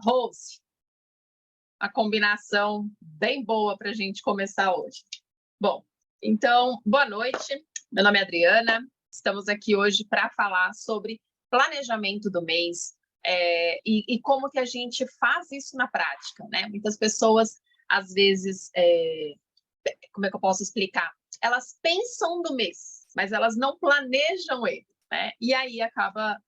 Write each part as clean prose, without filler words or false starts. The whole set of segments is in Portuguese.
Rose, a combinação bem boa para a gente começar hoje. Bom, então, boa noite. Meu nome é Adriana. Estamos aqui hoje para falar sobre planejamento do mês e como que a gente faz isso na prática, né? Muitas pessoas, às vezes, como é que eu posso explicar? Elas pensam no mês, mas elas não planejam ele, né? E aí acaba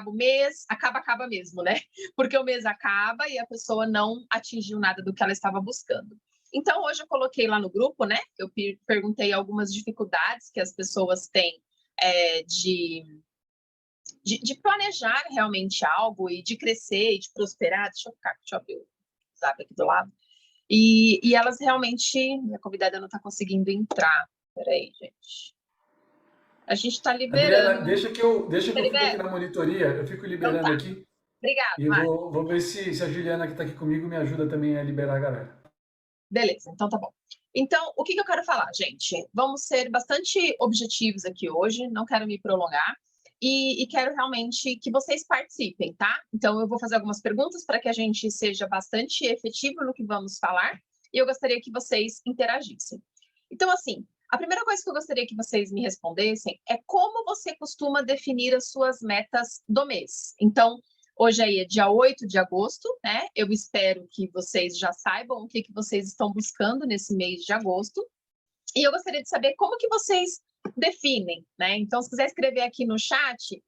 o mês, acaba mesmo, né? Porque o mês acaba e a pessoa não atingiu nada do que ela estava buscando. Então, hoje eu coloquei lá no grupo, né? Eu perguntei algumas dificuldades que as pessoas têm de planejar realmente algo e de crescer e de prosperar. Deixa eu abrir o zap aqui do lado. E elas realmente... Minha convidada não está conseguindo entrar. Peraí, gente. A gente está liberando. Adriana, deixa que eu fico aqui na monitoria, eu fico Então liberando tá. aqui Obrigada, e Mário. vou ver se a Juliana que está aqui comigo me ajuda também a liberar a galera. Beleza, então tá bom. Então, o que eu quero falar, gente? Vamos ser bastante objetivos aqui hoje, não quero me prolongar e quero realmente que vocês participem, tá? Então, eu vou fazer algumas perguntas para que a gente seja bastante efetivo no que vamos falar e eu gostaria que vocês interagissem. Então, assim, a primeira coisa que eu gostaria que vocês me respondessem é como você costuma definir as suas metas do mês. Então, hoje aí é dia 8 de agosto, né? Eu espero que vocês já saibam o que vocês estão buscando nesse mês de agosto. E eu gostaria de saber como que vocês definem, né? Então, se quiser escrever aqui no chat,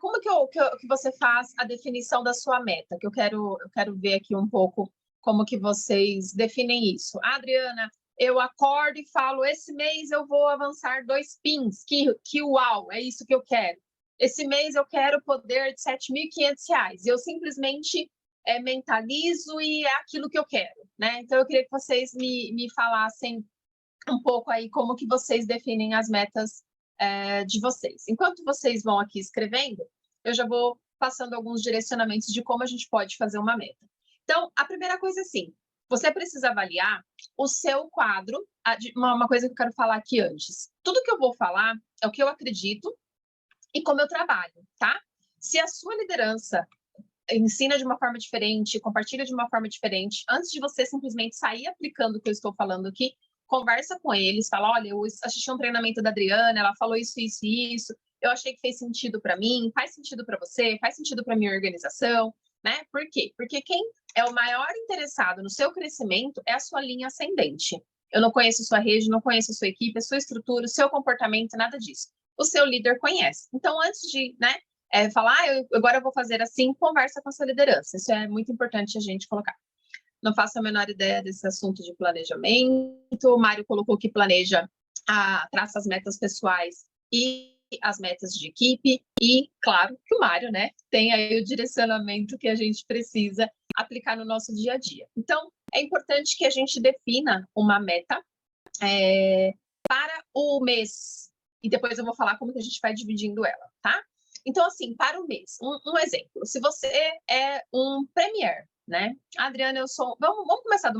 como que você faz a definição da sua meta? Que eu quero ver aqui um pouco como que vocês definem isso. Adriana, eu acordo e falo, esse mês eu vou avançar 2 pins, que uau, é isso que eu quero. Esse mês eu quero poder de R$7.500. Eu simplesmente mentalizo e é aquilo que eu quero, né? Então, eu queria que vocês me falassem um pouco aí como que vocês definem as metas de vocês. Enquanto vocês vão aqui escrevendo, eu já vou passando alguns direcionamentos de como a gente pode fazer uma meta. Então, a primeira coisa é assim, você precisa avaliar o seu quadro, uma coisa que eu quero falar aqui antes. Tudo que eu vou falar é o que eu acredito e como eu trabalho, tá? Se a sua liderança ensina de uma forma diferente, compartilha de uma forma diferente, antes de você simplesmente sair aplicando o que eu estou falando aqui, conversa com eles, fala, olha, eu assisti um treinamento da Adriana, ela falou isso, isso e isso, eu achei que fez sentido para mim, faz sentido para você, faz sentido para minha organização, né? Por quê? Porque quem é o maior interessado no seu crescimento é a sua linha ascendente. Eu não conheço sua rede, não conheço a sua equipe, a sua estrutura, o seu comportamento, nada disso. O seu líder conhece. Então, antes de, né, falar, agora eu vou fazer assim, conversa com a sua liderança. Isso é muito importante a gente colocar. Não faço a menor ideia desse assunto de planejamento. O Mário colocou que planeja, traça as metas pessoais e as metas de equipe. E, claro, que o Mário, né, tem aí o direcionamento que a gente precisa aplicar no nosso dia a dia. Então, é importante que a gente defina uma meta para o mês. E depois eu vou falar como que a gente vai dividindo ela, tá? Então, assim, para o mês, um exemplo. Se você é um Premier, né? Adriana, eu sou... Vamos começar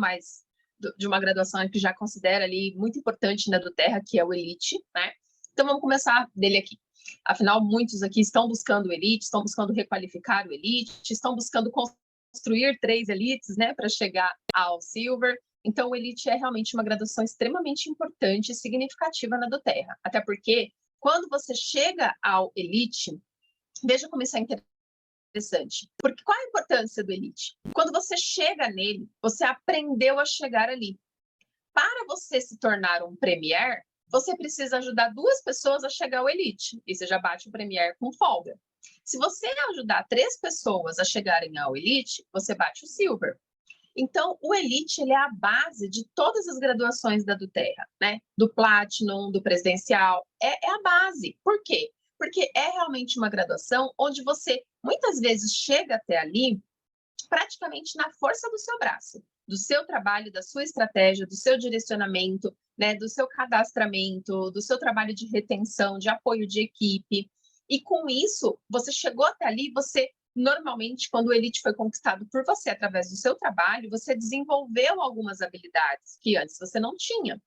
de uma graduação que já considera ali muito importante na do Terra, que é o Elite, né? Então, vamos começar dele aqui. Afinal, muitos aqui estão buscando o Elite, estão buscando requalificar o Elite, estão buscando construir 3 Elites, né? Para chegar ao Silver. Então, o Elite é realmente uma graduação extremamente importante e significativa na do Terra. Até porque, quando você chega ao Elite, veja como isso é interessante. Porque qual a importância do Elite? Quando você chega nele, você aprendeu a chegar ali. Para você se tornar um Premier, você precisa ajudar 2 pessoas a chegar ao Elite. E você já bate o Premier com folga. Se você ajudar 3 pessoas a chegarem ao Elite, você bate o Silver. Então, o Elite ele é a base de todas as graduações da do Terra, né? Do Platinum, do Presidencial, é a base. Por quê? Porque é realmente uma graduação onde você, muitas vezes, chega até ali praticamente na força do seu braço, do seu trabalho, da sua estratégia, do seu direcionamento, né? Do seu cadastramento, do seu trabalho de retenção, de apoio de equipe. E com isso, você chegou até ali, você... Normalmente, quando o Elite foi conquistado por você através do seu trabalho, você desenvolveu algumas habilidades que antes você não tinha.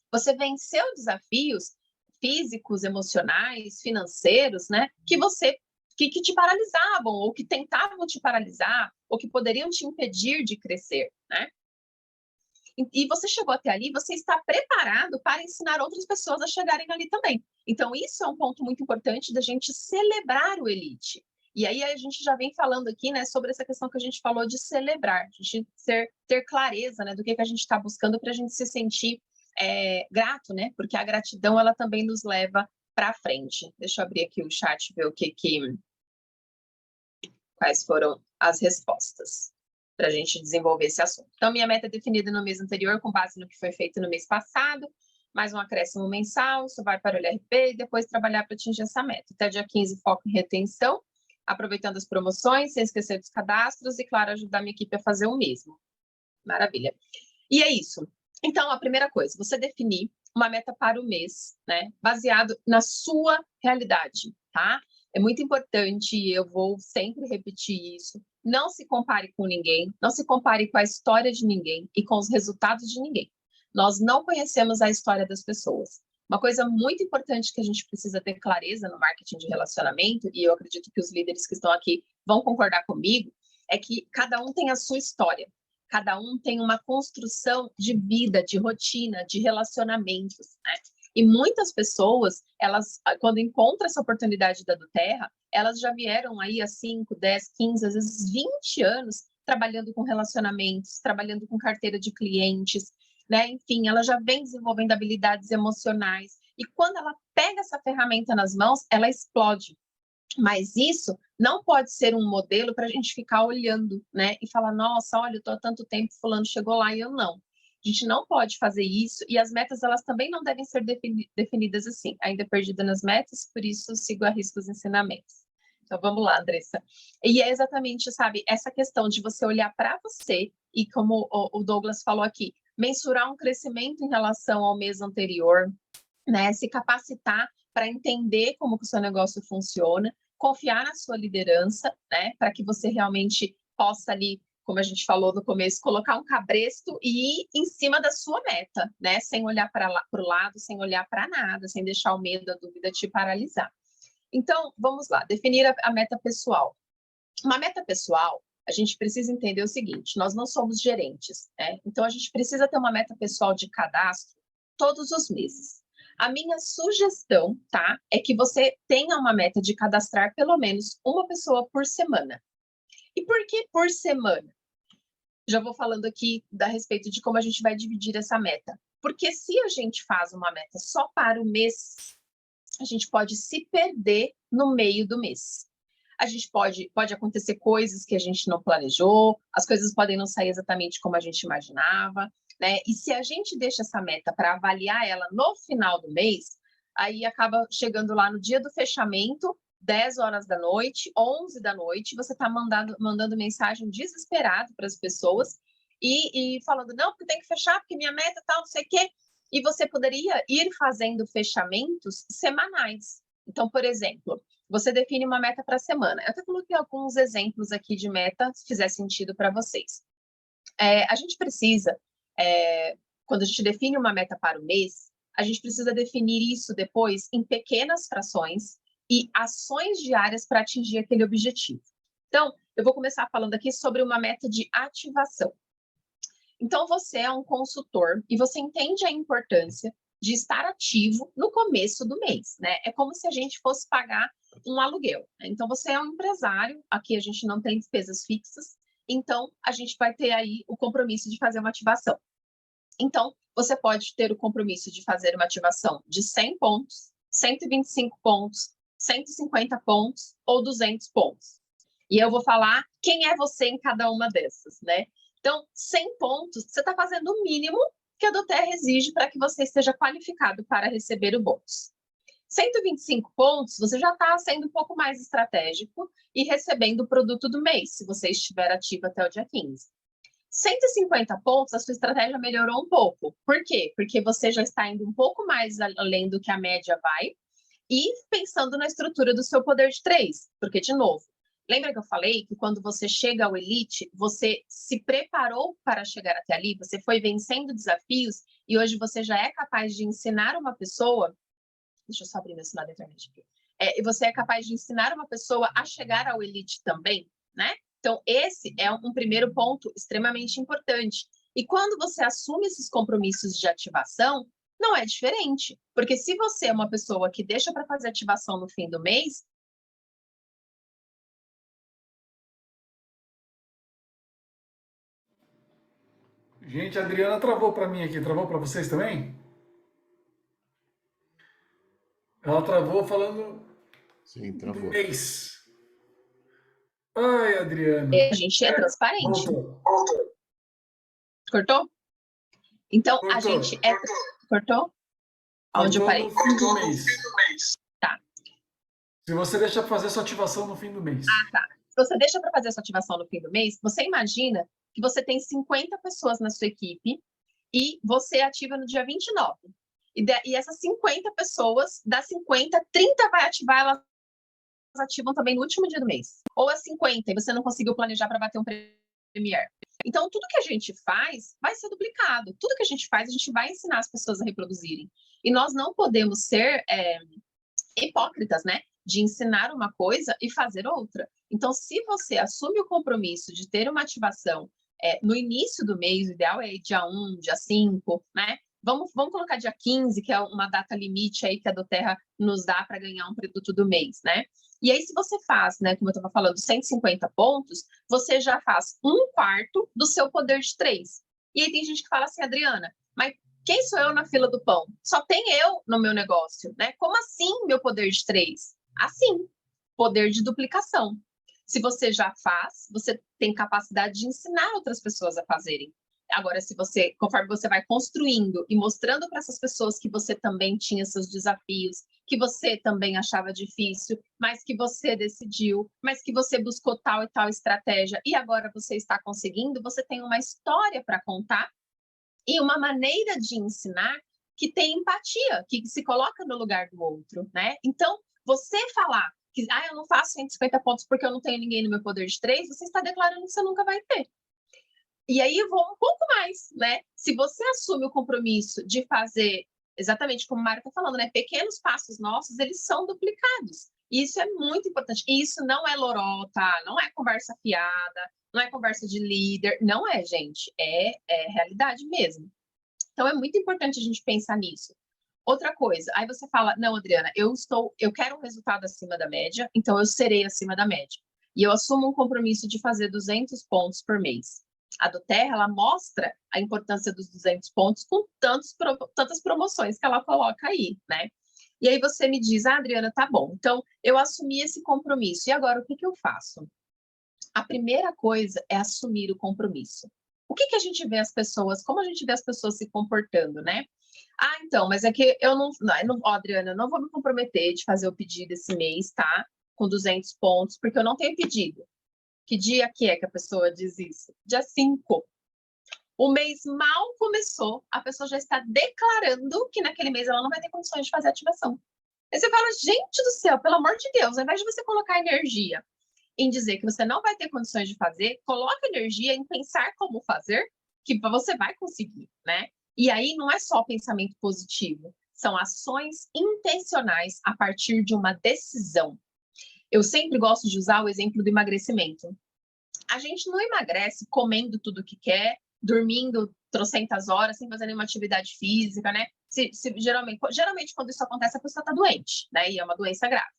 Você venceu desafios físicos, emocionais, financeiros, né? Que você que te paralisavam, ou que tentavam te paralisar, ou que poderiam te impedir de crescer, né? E você chegou até ali, você está preparado para ensinar outras pessoas a chegarem ali também. Então, isso é um ponto muito importante da gente celebrar o elite. E aí a gente já vem falando aqui, né, sobre essa questão que a gente falou de celebrar, a gente ter clareza, né, do que a gente está buscando para a gente se sentir grato, né? Porque a gratidão, ela também nos leva para frente. Deixa eu abrir aqui o chat, ver quais foram as respostas para a gente desenvolver esse assunto. Então, minha meta é definida no mês anterior, com base no que foi feito no mês passado, mais um acréscimo mensal, isso vai para o LRP e depois trabalhar para atingir essa meta. Até dia 15, foco em retenção, aproveitando as promoções, sem esquecer dos cadastros e, claro, ajudar minha equipe a fazer o mesmo. Maravilha. E é isso. Então, a primeira coisa, você definir uma meta para o mês, né? Baseado na sua realidade, tá? É muito importante, eu vou sempre repetir isso. Não se compare com ninguém, não se compare com a história de ninguém e com os resultados de ninguém. Nós não conhecemos a história das pessoas. Uma coisa muito importante que a gente precisa ter clareza no marketing de relacionamento, e eu acredito que os líderes que estão aqui vão concordar comigo, é que cada um tem a sua história. Cada um tem uma construção de vida, de rotina, de relacionamentos, né? E muitas pessoas, elas, quando encontram essa oportunidade da Doterra, elas já vieram aí há 5, 10, 15, às vezes 20 anos trabalhando com relacionamentos, trabalhando com carteira de clientes, né? Enfim, ela já vem desenvolvendo habilidades emocionais. E quando ela pega essa ferramenta nas mãos, ela explode. Mas isso não pode ser um modelo para a gente ficar olhando, né? E falar, nossa, olha, eu estou há tanto tempo, fulano chegou lá e eu não. A gente não pode fazer isso, e as metas, elas também não devem ser definidas assim. Ainda perdida nas metas, por isso sigo a risco os ensinamentos. Então, vamos lá, Andressa. E é exatamente, sabe, essa questão de você olhar para você, e como o Douglas falou aqui, mensurar um crescimento em relação ao mês anterior, né? Se capacitar para entender como que o seu negócio funciona, confiar na sua liderança, né? Para que você realmente possa ali, como a gente falou no começo, colocar um cabresto e ir em cima da sua meta, né? Sem olhar para o lado, sem olhar para nada, sem deixar o medo, a dúvida te paralisar. Então, vamos lá, definir a meta pessoal. Uma meta pessoal, a gente precisa entender o seguinte, nós não somos gerentes, né? Então, a gente precisa ter uma meta pessoal de cadastro todos os meses. A minha sugestão, tá, é que você tenha uma meta de cadastrar pelo menos uma pessoa por semana. E por que por semana? Já vou falando aqui a respeito de como a gente vai dividir essa meta. Porque se a gente faz uma meta só para o mês, a gente pode se perder no meio do mês. A gente pode acontecer coisas que a gente não planejou, as coisas podem não sair exatamente como a gente imaginava, né? E se a gente deixa essa meta para avaliar ela no final do mês, aí acaba chegando lá no dia do fechamento, 10 horas da noite, 11 da noite, você está mandando mensagem desesperado para as pessoas e falando, não, porque tem que fechar, porque minha meta tal, não sei o quê. E você poderia ir fazendo fechamentos semanais. Então, por exemplo, você define uma meta para a semana. Eu até coloquei alguns exemplos aqui de meta, se fizer sentido para vocês. A gente precisa, quando a gente define uma meta para o mês, a gente precisa definir isso depois em pequenas frações e ações diárias para atingir aquele objetivo. Então, eu vou começar falando aqui sobre uma meta de ativação. Então, você é um consultor e você entende a importância de estar ativo no começo do mês, né? É como se a gente fosse pagar um aluguel, né? Então, você é um empresário, aqui a gente não tem despesas fixas, então a gente vai ter aí o compromisso de fazer uma ativação. Então, você pode ter o compromisso de fazer uma ativação de 100 pontos, 125 pontos, 150 pontos ou 200 pontos. E eu vou falar quem é você em cada uma dessas, né? Então, 100 pontos, você está fazendo o mínimo que a Doterra exige para que você esteja qualificado para receber o bônus. 125 pontos, você já está sendo um pouco mais estratégico e recebendo o produto do mês, se você estiver ativo até o dia 15. 150 pontos, a sua estratégia melhorou um pouco. Por quê? Porque você já está indo um pouco mais além do que a média vai e pensando na estrutura do seu poder de 3. Porque, de novo, lembra que eu falei que quando você chega ao Elite, você se preparou para chegar até ali, você foi vencendo desafios e hoje você já é capaz de ensinar uma pessoa. Deixa eu só abrir meu celular da internet aqui. e você é capaz de ensinar uma pessoa a chegar ao elite também, né? Então, esse é um primeiro ponto extremamente importante. E quando você assume esses compromissos de ativação, não é diferente. Porque se você é uma pessoa que deixa para fazer ativação no fim do mês, Gente, a Adriana travou para mim aqui. Travou para vocês também? Ela travou falando Sim, do travou. mês. Ai, Adriana. a gente é transparente. Voltou. Cortou? Então, a Cortou. gente é... Cortou? Onde eu parei? No fim do mês. Tá. Se você deixa pra fazer sua ativação no fim do mês. Tá. Se você deixa para fazer a sua ativação no fim do mês, você imagina que você tem 50 pessoas na sua equipe e você ativa no dia 29. E essas 50 pessoas, das 50, 30 vai ativar, elas ativam também no último dia do mês. Ou as 50 e você não conseguiu planejar para bater um Premier. Então, tudo que a gente faz vai ser duplicado. Tudo que a gente faz, a gente vai ensinar as pessoas a reproduzirem. E nós não podemos ser hipócritas, né? De ensinar uma coisa e fazer outra. Então, se você assume o compromisso de ter uma ativação no início do mês, o ideal é dia 1, dia 5, né? Vamos colocar dia 15, que é uma data limite aí que a doTERRA nos dá para ganhar um produto do mês, né? E aí, se você faz, né, como eu estava falando, 150 pontos, você já faz 1/4 do seu poder de 3. E aí tem gente que fala assim, Adriana, mas quem sou eu na fila do pão? Só tem eu no meu negócio, né? Como assim meu poder de 3? Assim, poder de duplicação. Se você já faz, você tem capacidade de ensinar outras pessoas a fazerem. Agora, conforme você vai construindo e mostrando para essas pessoas que você também tinha seus desafios, que você também achava difícil, mas que você decidiu, mas que você buscou tal e tal estratégia e agora você está conseguindo, você tem uma história para contar e uma maneira de ensinar que tem empatia, que se coloca no lugar do outro, né? Então, você falar que eu não faço 150 pontos porque eu não tenho ninguém no meu poder de 3, você está declarando que você nunca vai ter. E aí eu vou um pouco mais, né? Se você assume o compromisso de fazer, exatamente como o Mário está falando, né? Pequenos passos nossos, eles são duplicados. E isso é muito importante. E isso não é lorota, não é conversa fiada, não é conversa de líder, não é, gente. É realidade mesmo. Então é muito importante a gente pensar nisso. Outra coisa, aí você fala, não, Adriana, eu quero um resultado acima da média, então eu serei acima da média. E eu assumo um compromisso de fazer 200 pontos por mês. A doTERRA, ela mostra a importância dos 200 pontos com tantas promoções que ela coloca aí, né? E aí você me diz, Adriana, tá bom, então eu assumi esse compromisso, e agora o que eu faço? A primeira coisa é assumir o compromisso. O que a gente vê as pessoas, como a gente vê as pessoas se comportando, né? Então, mas é que eu não, Adriana, eu não vou me comprometer de fazer o pedido esse mês, tá? Com 200 pontos, porque eu não tenho pedido. Que dia que é que a pessoa diz isso? Dia 5. O mês mal começou, a pessoa já está declarando que naquele mês ela não vai ter condições de fazer ativação. Aí você fala, gente do céu, pelo amor de Deus, ao invés de você colocar energia em dizer que você não vai ter condições de fazer, coloca energia em pensar como fazer, que você vai conseguir, né? E aí não é só pensamento positivo, são ações intencionais a partir de uma decisão. Eu sempre gosto de usar o exemplo do emagrecimento. A gente não emagrece comendo tudo que quer, dormindo trocentas horas, sem fazer nenhuma atividade física, né? Geralmente, quando isso acontece, a pessoa está doente, né? E é uma doença grave.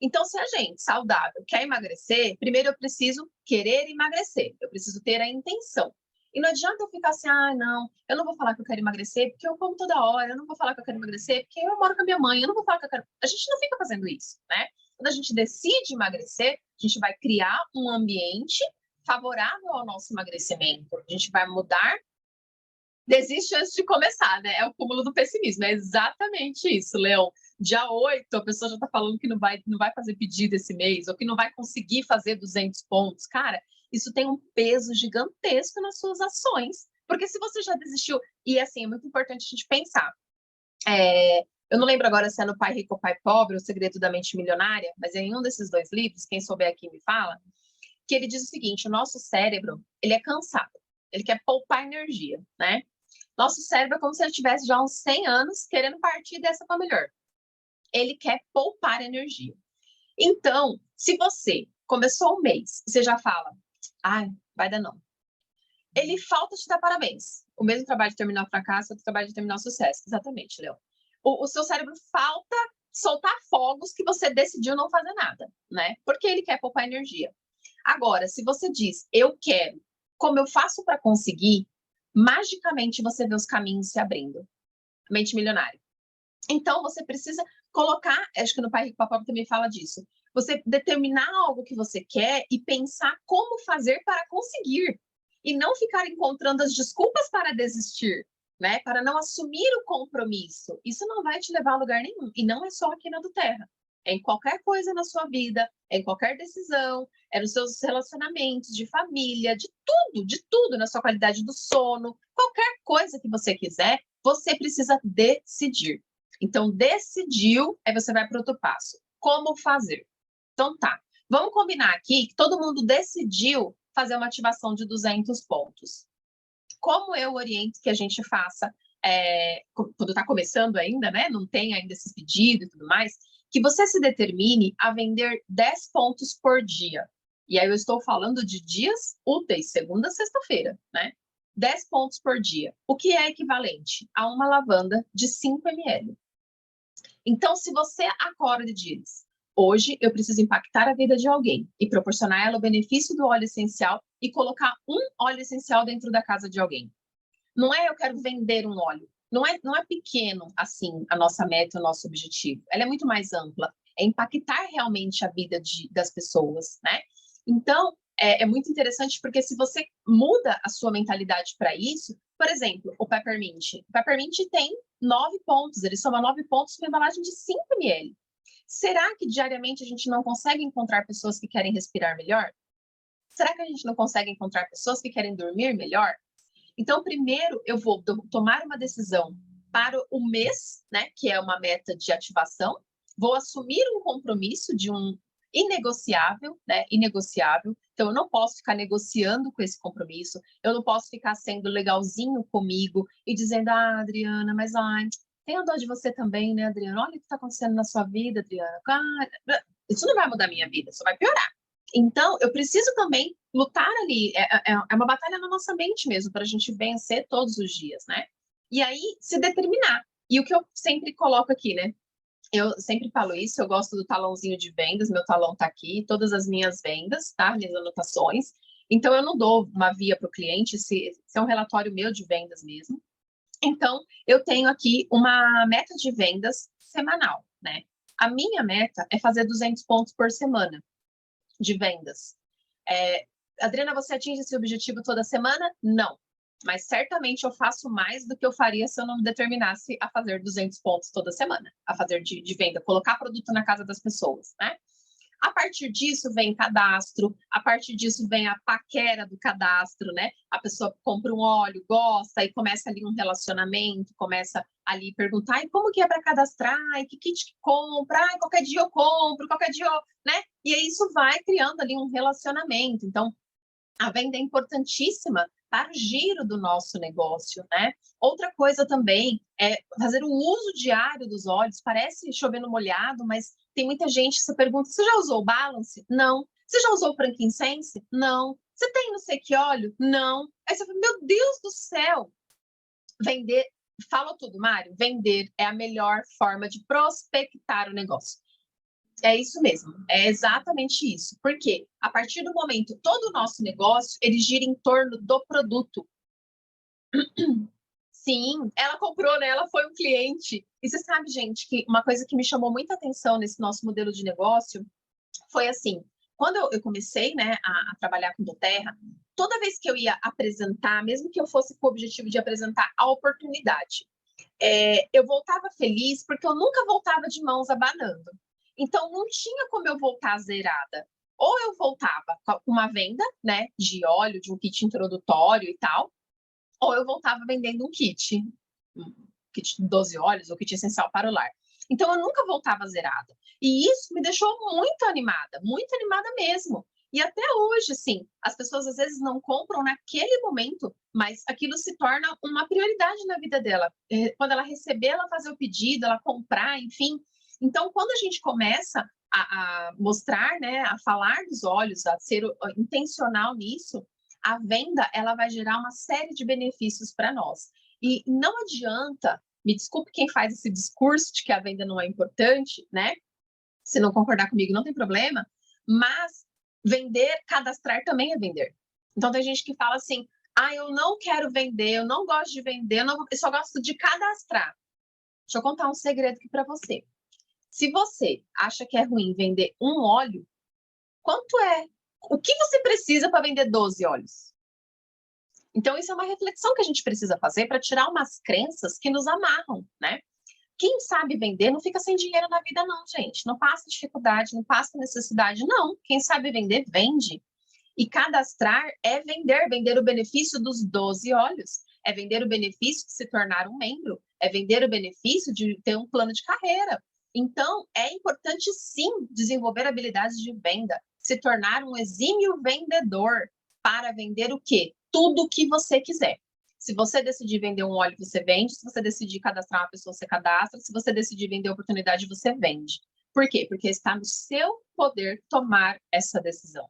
Então, se a gente, saudável, quer emagrecer, primeiro eu preciso querer emagrecer, eu preciso ter a intenção. E não adianta eu ficar assim, não, eu não vou falar que eu quero emagrecer porque eu como toda hora, eu não vou falar que eu quero emagrecer porque eu moro com a minha mãe, eu não vou falar que eu quero... A gente não fica fazendo isso, né? Quando a gente decide emagrecer, a gente vai criar um ambiente favorável ao nosso emagrecimento. A gente vai mudar. Desiste antes de começar, né? É o cúmulo do pessimismo. É exatamente isso, Leão. Dia 8, a pessoa já está falando que não vai fazer pedido esse mês, ou que não vai conseguir fazer 200 pontos. Cara, isso tem um peso gigantesco nas suas ações. Porque se você já desistiu... E, assim, é muito importante a gente pensar. Eu não lembro agora se é no Pai Rico ou Pai Pobre, O Segredo da Mente Milionária, mas é em um desses dois livros, quem souber aqui me fala, que ele diz o seguinte, o nosso cérebro, ele é cansado, ele quer poupar energia, né? Nosso cérebro é como se ele tivesse já uns 100 anos querendo partir dessa para melhor. Ele quer poupar energia. Então, se você começou o mês, você já fala, ai, vai dar não. Ele falta te dar parabéns. O mesmo trabalho de terminar o fracasso é o trabalho de terminar o sucesso. Exatamente, Léo. O seu cérebro falta soltar fogos que você decidiu não fazer nada, né? Porque ele quer poupar energia. Agora, se você diz, eu quero, como eu faço para conseguir, magicamente você vê os caminhos se abrindo. Mente milionária. Então, você precisa colocar, acho que no Pai Rico, Papai também fala disso, você determinar algo que você quer e pensar como fazer para conseguir. E não ficar encontrando as desculpas para desistir, né? Para não assumir o compromisso. Isso não vai te levar a lugar nenhum. E não é só aqui na do Terra. É em qualquer coisa na sua vida, é em qualquer decisão, é nos seus relacionamentos de família, de tudo, na sua qualidade do sono, qualquer coisa que você quiser, você precisa decidir. Então, decidiu, aí você vai para outro passo. Como fazer? Então, tá. Vamos combinar aqui que todo mundo decidiu fazer uma ativação de 200 pontos. Como eu oriento que a gente faça, quando está começando ainda, né? Não tem ainda esses pedidos e tudo mais, que você se determine a vender 10 pontos por dia. E aí eu estou falando de dias úteis, segunda a sexta-feira, né? 10 pontos por dia, o que é equivalente a uma lavanda de 5 ml. Então, se você acorda e diz, hoje eu preciso impactar a vida de alguém e proporcionar a ela o benefício do óleo essencial e colocar um óleo essencial dentro da casa de alguém. Não é eu quero vender um óleo. Não é pequeno, assim, a nossa meta, o nosso objetivo. Ela é muito mais ampla. É impactar realmente a vida das pessoas, né? Então, é muito interessante porque se você muda a sua mentalidade para isso, por exemplo, o Peppermint. O Peppermint tem 9 pontos, ele soma 9 pontos com embalagem de 5 ml. Será que diariamente a gente não consegue encontrar pessoas que querem respirar melhor? Será que a gente não consegue encontrar pessoas que querem dormir melhor? Então, primeiro, eu vou tomar uma decisão para o mês, né, que é uma meta de ativação. Vou assumir um compromisso de um inegociável, né, inegociável. Então, eu não posso ficar negociando com esse compromisso. Eu não posso ficar sendo legalzinho comigo e dizendo, Adriana, mas tenho dor de você também, né, Adriana? Olha o que está acontecendo na sua vida, Adriana. Isso não vai mudar a minha vida, só vai piorar. Então, eu preciso também lutar ali. É uma batalha na nossa mente mesmo, para a gente vencer todos os dias, né? E aí, se determinar. E o que eu sempre coloco aqui, né? Eu sempre falo isso, eu gosto do talãozinho de vendas, meu talão tá aqui, todas as minhas vendas, tá? Minhas anotações. Então, eu não dou uma via para o cliente, se é um relatório meu de vendas mesmo. Então, eu tenho aqui uma meta de vendas semanal, né? A minha meta é fazer 200 pontos por semana de vendas. Adriana, você atinge esse objetivo toda semana? Não. Mas certamente eu faço mais do que eu faria se eu não me determinasse a fazer 200 pontos toda semana, a fazer de venda, colocar produto na casa das pessoas, né? A partir disso vem cadastro, a partir disso vem a paquera do cadastro, né? A pessoa compra um óleo, gosta e começa ali um relacionamento, começa ali perguntar, e como que é para cadastrar? E que kit que compra? Qualquer dia eu compro, qualquer dia eu, né? E aí isso vai criando ali um relacionamento. Então, a venda é importantíssima para o giro do nosso negócio, né? Outra coisa também é fazer o uso diário dos óleos. Parece chover no molhado, mas tem muita gente que se pergunta, você já usou o Balance? Não. Você já usou o Frankincense? Não. Você tem não sei que óleo? Não. Aí você fala, meu Deus do céu! Vender, falou tudo, Mário, vender é a melhor forma de prospectar o negócio. É isso mesmo, é exatamente isso. Porque a partir do momento, todo o nosso negócio, ele gira em torno do produto. Sim, ela comprou, né? Ela foi um cliente. E você sabe, gente, que uma coisa que me chamou muita atenção nesse nosso modelo de negócio foi assim, quando eu comecei, né, a trabalhar com doTERRA, toda vez que eu ia apresentar, mesmo que eu fosse com o objetivo de apresentar a oportunidade, eu voltava feliz porque eu nunca voltava de mãos abanando. Então, não tinha como eu voltar zerada. Ou eu voltava com uma venda, né, de óleo, de um kit introdutório e tal, ou eu voltava vendendo um kit de 12 óleos, ou kit essencial para o lar. Então, eu nunca voltava zerada. E isso me deixou muito animada mesmo. E até hoje, assim, as pessoas às vezes não compram naquele momento, mas aquilo se torna uma prioridade na vida dela. Quando ela receber, ela fazer o pedido, ela comprar, enfim. Então, quando a gente começa a mostrar, né, a falar dos olhos, a ser intencional nisso, a venda ela vai gerar uma série de benefícios para nós. E não adianta, me desculpe quem faz esse discurso de que a venda não é importante, né? Se não concordar comigo, não tem problema, mas vender, cadastrar também é vender. Então, tem gente que fala assim, eu não quero vender, eu não gosto de vender, eu só gosto de cadastrar. Deixa eu contar um segredo aqui para você. Se você acha que é ruim vender um óleo, quanto é? O que você precisa para vender 12 óleos? Então, isso é uma reflexão que a gente precisa fazer para tirar umas crenças que nos amarram, né? Quem sabe vender não fica sem dinheiro na vida, não, gente. Não passa dificuldade, não passa necessidade, não. Quem sabe vender, vende. E cadastrar é vender o benefício dos 12 óleos, é vender o benefício de se tornar um membro, é vender o benefício de ter um plano de carreira. Então, é importante, sim, desenvolver habilidades de venda, se tornar um exímio vendedor para vender o quê? Tudo o que você quiser. Se você decidir vender um óleo, você vende. Se você decidir cadastrar uma pessoa, você cadastra. Se você decidir vender oportunidade, você vende. Por quê? Porque está no seu poder tomar essa decisão.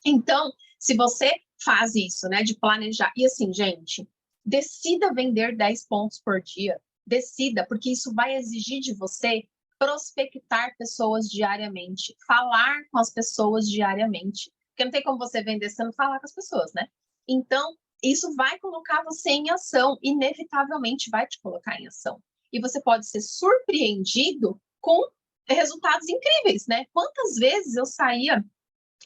Então, se você faz isso, né, de planejar, e assim, gente, decida vender 10 pontos por dia, decida, porque isso vai exigir de você prospectar pessoas diariamente, falar com as pessoas diariamente, porque não tem como você vender sem falar com as pessoas, né? Então, isso vai colocar você em ação, inevitavelmente vai te colocar em ação. E você pode ser surpreendido com resultados incríveis, né? Quantas vezes eu saía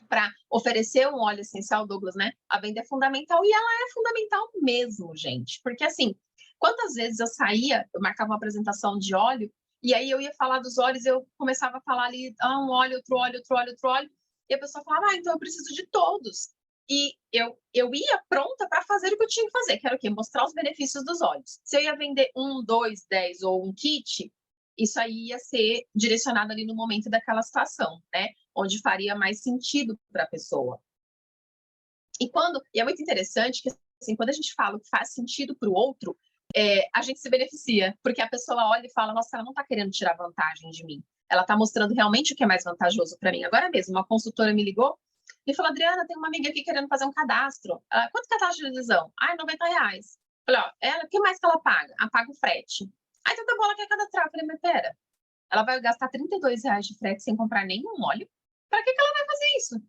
para oferecer um óleo essencial, Douglas, né? A venda é fundamental e ela é fundamental mesmo, gente. Porque assim, quantas vezes eu saía, eu marcava uma apresentação de óleo e aí eu ia falar dos óleos, eu começava a falar ali, um óleo, outro óleo, outro óleo, outro óleo, e a pessoa falava, então eu preciso de todos. E eu ia pronta para fazer o que eu tinha que fazer, que era o quê? Mostrar os benefícios dos óleos. Se eu ia vender 1, 2, 10 ou um kit, isso aí ia ser direcionado ali no momento daquela situação, né? Onde faria mais sentido para a pessoa. E é muito interessante que, assim, quando a gente fala que faz sentido para o outro, a gente se beneficia, porque a pessoa olha e fala, nossa, ela não está querendo tirar vantagem de mim, ela está mostrando realmente o que é mais vantajoso para mim. Agora mesmo, uma consultora me ligou e falou, Adriana, tem uma amiga aqui querendo fazer um cadastro. Quanto que é a taxa de adesão? R$90. Falei, o que mais que ela paga? Paga o frete. Então tá bom, ela quer cadastrar. Falei, mas pera, ela vai gastar R$32 de frete sem comprar nenhum óleo? Para que ela vai fazer isso?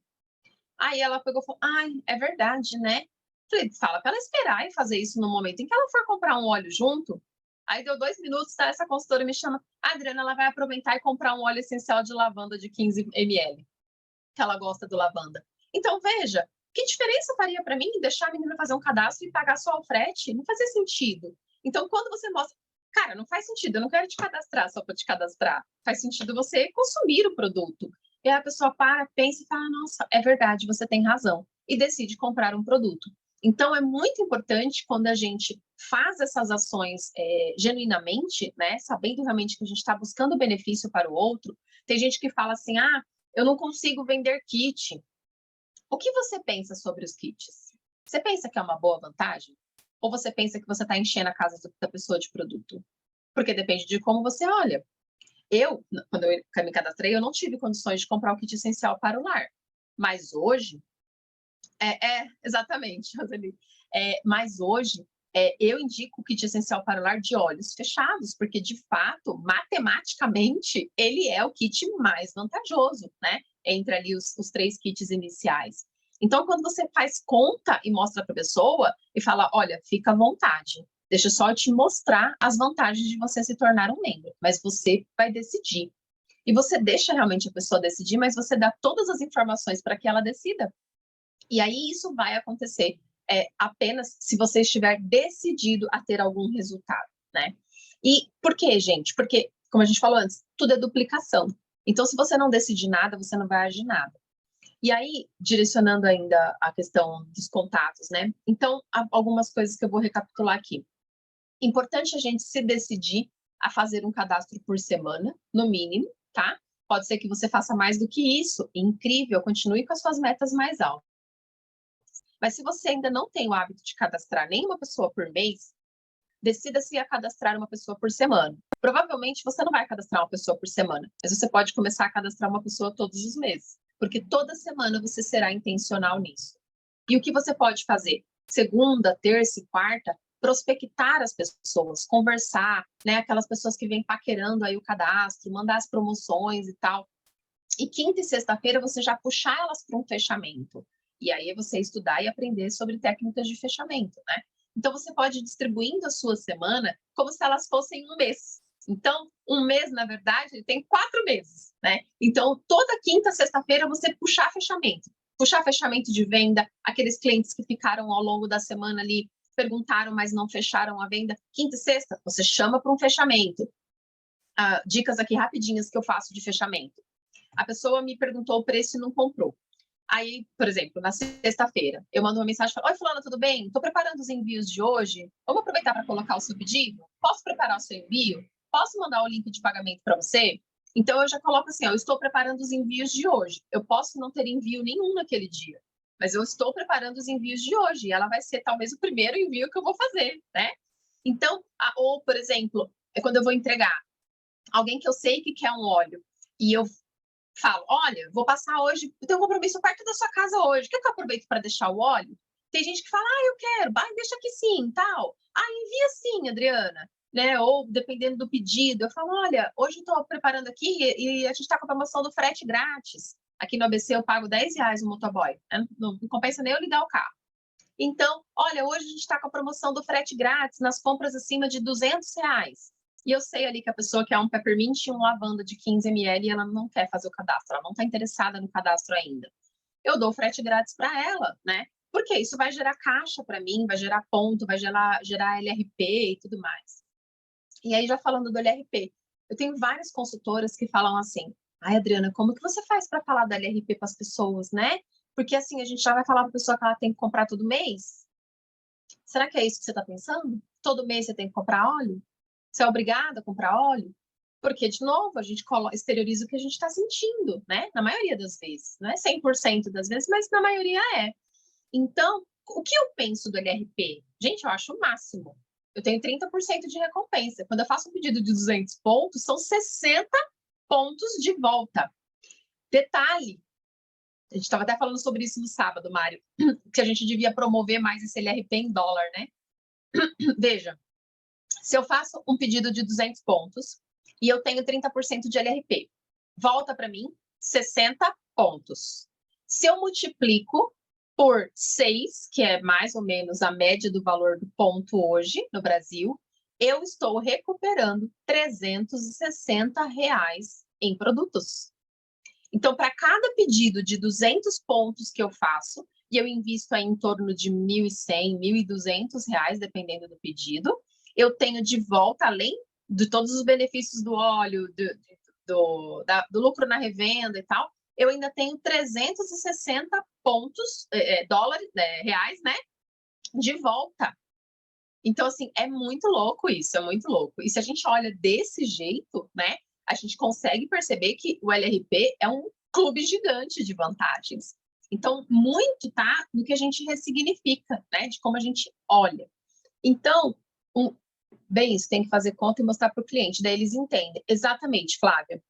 Aí ela pegou e falou, é verdade, né? Falei, fala para ela esperar e fazer isso no momento em que ela for comprar um óleo junto. Aí deu 2 minutos, tá? Essa consultora me chama, Adriana, ela vai aproveitar e comprar um óleo essencial de lavanda de 15 ml, que ela gosta do lavanda. Então, veja, que diferença faria para mim deixar a menina fazer um cadastro e pagar só o frete? Não fazia sentido. Então, quando você mostra, cara, não faz sentido, eu não quero te cadastrar só para te cadastrar. Faz sentido você consumir o produto. E aí a pessoa para, pensa e fala, nossa, é verdade, você tem razão. E decide comprar um produto. Então, é muito importante quando a gente faz essas ações genuinamente, né, sabendo realmente que a gente está buscando benefício para o outro. Tem gente que fala assim, eu não consigo vender kit. O que você pensa sobre os kits? Você pensa que é uma boa vantagem? Ou você pensa que você está enchendo a casa da pessoa de produto? Porque depende de como você olha. Quando eu me cadastrei, eu não tive condições de comprar o kit essencial para o lar. Mas hoje, exatamente, Roseli. Mas hoje, eu indico o kit essencial para o lar de olhos fechados, porque, de fato, matematicamente, ele é o kit mais vantajoso, né? Entre ali os 3 kits iniciais. Então, quando você faz conta e mostra para a pessoa e fala, olha, fica à vontade, deixa só eu te mostrar as vantagens de você se tornar um membro, mas você vai decidir. E você deixa realmente a pessoa decidir, mas você dá todas as informações para que ela decida. E aí isso vai acontecer apenas se você estiver decidido a ter algum resultado, né? E por quê, gente? Porque, como a gente falou antes, tudo é duplicação. Então, se você não decidir nada, você não vai agir nada. E aí, direcionando ainda a questão dos contatos, né? Então, algumas coisas que eu vou recapitular aqui. Importante a gente se decidir a fazer um cadastro por semana, no mínimo, tá? Pode ser que você faça mais do que isso. Incrível, continue com as suas metas mais altas. Mas se você ainda não tem o hábito de cadastrar nenhuma pessoa por mês, decida-se a cadastrar uma pessoa por semana. Provavelmente você não vai cadastrar uma pessoa por semana, mas você pode começar a cadastrar uma pessoa todos os meses, porque toda semana você será intencional nisso. E o que você pode fazer? Segunda, terça e quarta, prospectar as pessoas, conversar, né? Aquelas pessoas que vêm paquerando aí o cadastro, mandar as promoções e tal. E quinta e sexta-feira você já puxar elas para um fechamento. E aí é você estudar e aprender sobre técnicas de fechamento, né? Então você pode ir distribuindo a sua semana como se elas fossem um mês. Então, um mês, na verdade, ele tem 4 meses, né? Então, toda quinta, sexta-feira, você puxar fechamento. Puxar fechamento de venda, aqueles clientes que ficaram ao longo da semana ali, perguntaram, mas não fecharam a venda. Quinta e sexta, você chama para um fechamento. Dicas aqui rapidinhas que eu faço de fechamento. A pessoa me perguntou o preço e não comprou. Aí, por exemplo, na sexta-feira, eu mando uma mensagem e falo: oi, fulana, tudo bem? Estou preparando os envios de hoje. Vamos aproveitar para colocar o seu pedido? Posso preparar o seu envio? Posso mandar o link de pagamento para você? Então, eu já coloco assim: eu estou preparando os envios de hoje. Eu posso não ter envio nenhum naquele dia, mas eu estou preparando os envios de hoje. E ela vai ser talvez o primeiro envio que eu vou fazer, né? Então, ou, por exemplo, é quando eu vou entregar alguém que eu sei que quer um óleo e eu falo: olha, vou passar hoje, eu tenho um compromisso perto da sua casa hoje, quer que eu aproveite para deixar o óleo? Tem gente que fala: eu quero, deixa aqui sim, tal. Envia sim, Adriana, né? Ou dependendo do pedido, eu falo: olha, hoje eu estou preparando aqui e a gente está com a promoção do frete grátis. Aqui no ABC eu pago R$10 no motoboy, né? Não compensa nem eu ligar o carro. Então, olha, hoje a gente está com a promoção do frete grátis nas compras acima de R$200. E eu sei ali que a pessoa quer um peppermint e um lavanda de 15 ml e ela não quer fazer o cadastro, ela não está interessada no cadastro ainda. Eu dou frete grátis para ela, né? Porque isso vai gerar caixa para mim, vai gerar ponto, vai gerar LRP e tudo mais. E aí, já falando do LRP, eu tenho várias consultoras que falam assim: ai, Adriana, como que você faz para falar do LRP para as pessoas, né? Porque assim, a gente já vai falar para a pessoa que ela tem que comprar todo mês? Será que é isso que você está pensando? Todo mês você tem que comprar óleo? Você é obrigada a comprar óleo? Porque, de novo, a gente exterioriza o que a gente está sentindo, né? Na maioria das vezes. Não é 100% das vezes, mas na maioria é. Então, o que eu penso do LRP? Gente, eu acho o máximo. Eu tenho 30% de recompensa. Quando eu faço um pedido de 200 pontos, são 60 pontos de volta. Detalhe, a gente estava até falando sobre isso no sábado, Mário, que a gente devia promover mais esse LRP em dólar, né? Veja, se eu faço um pedido de 200 pontos e eu tenho 30% de LRP, volta para mim 60 pontos. Se eu multiplico por 6, que é mais ou menos a média do valor do ponto hoje no Brasil, eu estou recuperando R$360 em produtos. Então, para cada pedido de 200 pontos que eu faço, e eu invisto aí em torno de R$1.100, R$1.200, dependendo do pedido, eu tenho de volta, além de todos os benefícios do óleo, do lucro na revenda e tal, eu ainda tenho 360 pontos, dólares, reais, né? De volta. Então, assim, é muito louco isso, é muito louco. E se a gente olha desse jeito, né? A gente consegue perceber que o LRP é um clube gigante de vantagens. Então, muito tá no que a gente ressignifica, né? De como a gente olha. Então, bem, isso tem que fazer conta e mostrar para o cliente, daí eles entendem. Exatamente, Flávia.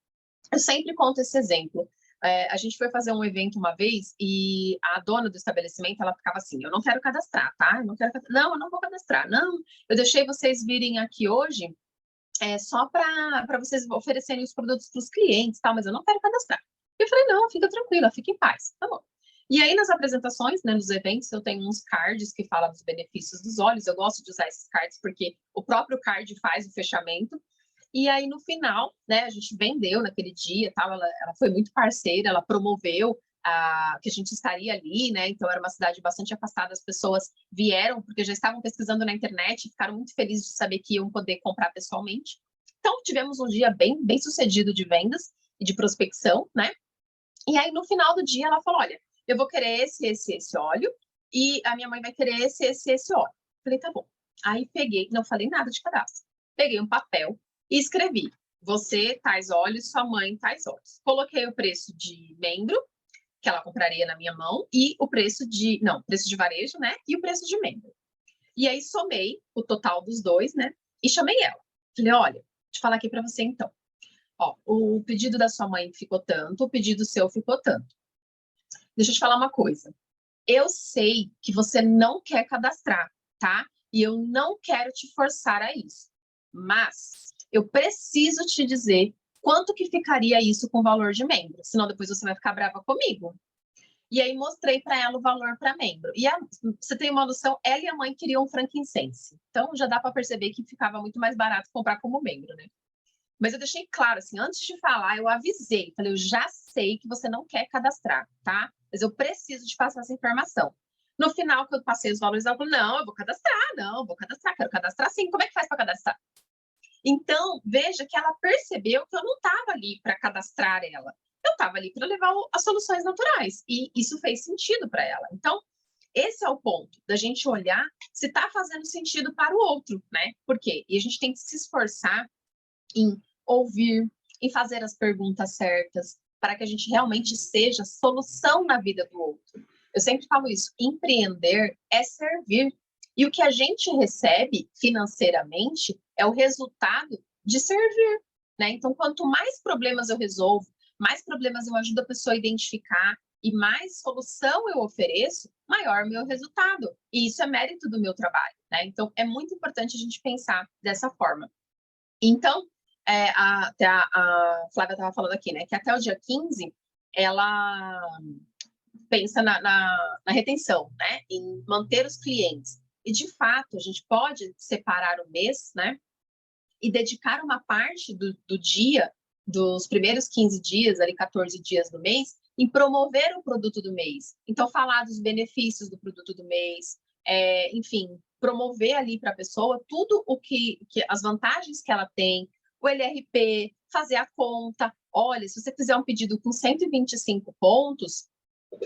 Eu sempre conto esse exemplo. A gente foi fazer um evento uma vez e a dona do estabelecimento, ela ficava assim: eu não quero cadastrar, tá? Eu não vou cadastrar. Não, eu deixei vocês virem aqui hoje só para vocês oferecerem os produtos para os clientes, tá? Mas eu não quero cadastrar. Eu falei: não, fica tranquila, fica em paz, tá bom. E aí, nas apresentações, né, nos eventos, eu tenho uns cards que falam dos benefícios dos óleos. Eu gosto de usar esses cards porque o próprio card faz o fechamento. E aí, no final, né, a gente vendeu naquele dia, tal, ela foi muito parceira, ela promoveu que a gente estaria ali, né? Então, era uma cidade bastante afastada, as pessoas vieram porque já estavam pesquisando na internet e ficaram muito felizes de saber que iam poder comprar pessoalmente. Então, tivemos um dia bem sucedido de vendas e de prospecção, né? E aí, no final do dia, ela falou: olha, eu vou querer esse óleo e a minha mãe vai querer esse óleo. Falei: tá bom. Aí, peguei, não falei nada de cadastro. Peguei um papel e escrevi: você tais óleos, sua mãe tais óleos. Coloquei o preço de membro, que ela compraria na minha mão, e o preço de varejo, né? E o preço de membro. E aí somei o total dos dois, né? E chamei ela. Falei: olha, Deixa eu falar aqui para você, então. Ó, o pedido da sua mãe ficou tanto, o pedido seu ficou tanto. Deixa eu te falar uma coisa. Eu sei que você não quer cadastrar, tá? E eu não quero te forçar a isso. Mas eu preciso te dizer quanto que ficaria isso com o valor de membro, senão depois você vai ficar brava comigo. E aí mostrei para ela o valor para membro. E você tem uma noção, ela e a mãe queriam um frankincense. Então já dá para perceber que ficava muito mais barato comprar como membro, né? Mas eu deixei claro, assim, antes de falar, eu avisei. Falei, eu já sei que você não quer cadastrar, tá? Mas eu preciso te passar essa informação. No final, que eu passei os valores, ela falou, não, eu vou cadastrar, quero cadastrar sim. Como é que faz para cadastrar? Então, veja que ela percebeu que eu não estava ali para cadastrar ela. Eu estava ali para levar as soluções naturais. E isso fez sentido para ela. Então, esse é o ponto, da gente olhar se está fazendo sentido para o outro, né? Por quê? E a gente tem que se esforçar em ouvir, em fazer as perguntas certas, para que a gente realmente seja solução na vida do outro. Eu sempre falo isso, empreender é servir. E o que a gente recebe financeiramente é o resultado de servir, né? Então, quanto mais problemas eu resolvo, mais problemas eu ajudo a pessoa a identificar e mais solução eu ofereço, maior o meu resultado. E isso é mérito do meu trabalho, né? Então, é muito importante a gente pensar dessa forma. Então, até a Flávia estava falando aqui, né? Que até o dia 15, ela pensa na retenção, né? Em manter os clientes. E, de fato, a gente pode separar o mês, né? E dedicar uma parte do dia, dos primeiros 15 dias, ali 14 dias do mês, em promover o produto do mês. Então, falar dos benefícios do produto do mês, enfim, promover ali para a pessoa tudo o que as vantagens que ela tem, o LRP, fazer a conta. Olha, se você fizer um pedido com 125 pontos,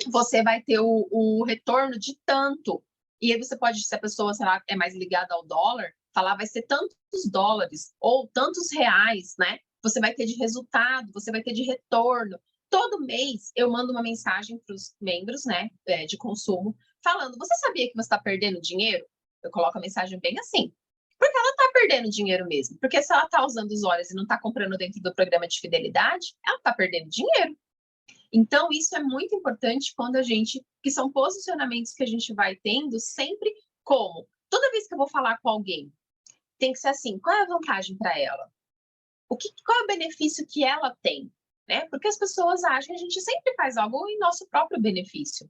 você vai ter o retorno de tanto. E aí você pode, se a pessoa, sei lá, é mais ligada ao dólar, falar vai ser tantos dólares ou tantos reais, né? Você vai ter de resultado, você vai ter de retorno. Todo mês eu mando uma mensagem para os membros, né, de consumo, falando: você sabia que você está perdendo dinheiro? Eu coloco a mensagem bem assim. Porque ela está perdendo dinheiro mesmo. Porque se ela está usando os olhos e não está comprando dentro do programa de fidelidade, ela está perdendo dinheiro. Então, isso é muito importante quando que são posicionamentos que a gente vai tendo sempre como, toda vez que eu vou falar com alguém, tem que ser assim, qual é a vantagem para ela? Qual é o benefício que ela tem? Né? Porque as pessoas acham que a gente sempre faz algo em nosso próprio benefício.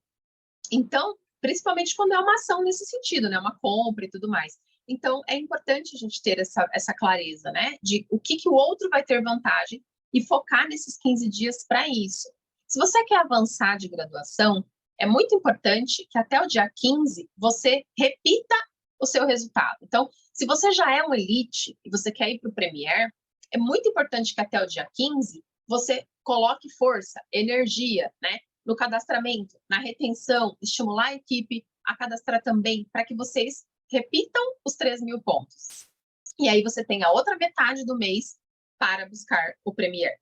Então, principalmente quando é uma ação nesse sentido, né? Uma compra e tudo mais. Então, é importante a gente ter essa clareza, né? De o que o outro vai ter vantagem e focar nesses 15 dias para isso. Se você quer avançar de graduação, é muito importante que até o dia 15 você repita o seu resultado. Então, se você já é um elite e você quer ir para o Premier, é muito importante que até o dia 15 você coloque força, energia, né? No cadastramento, na retenção, estimular a equipe a cadastrar também, para que vocês repitam os 3.000 pontos. E aí você tem a outra metade do mês para buscar o Premier.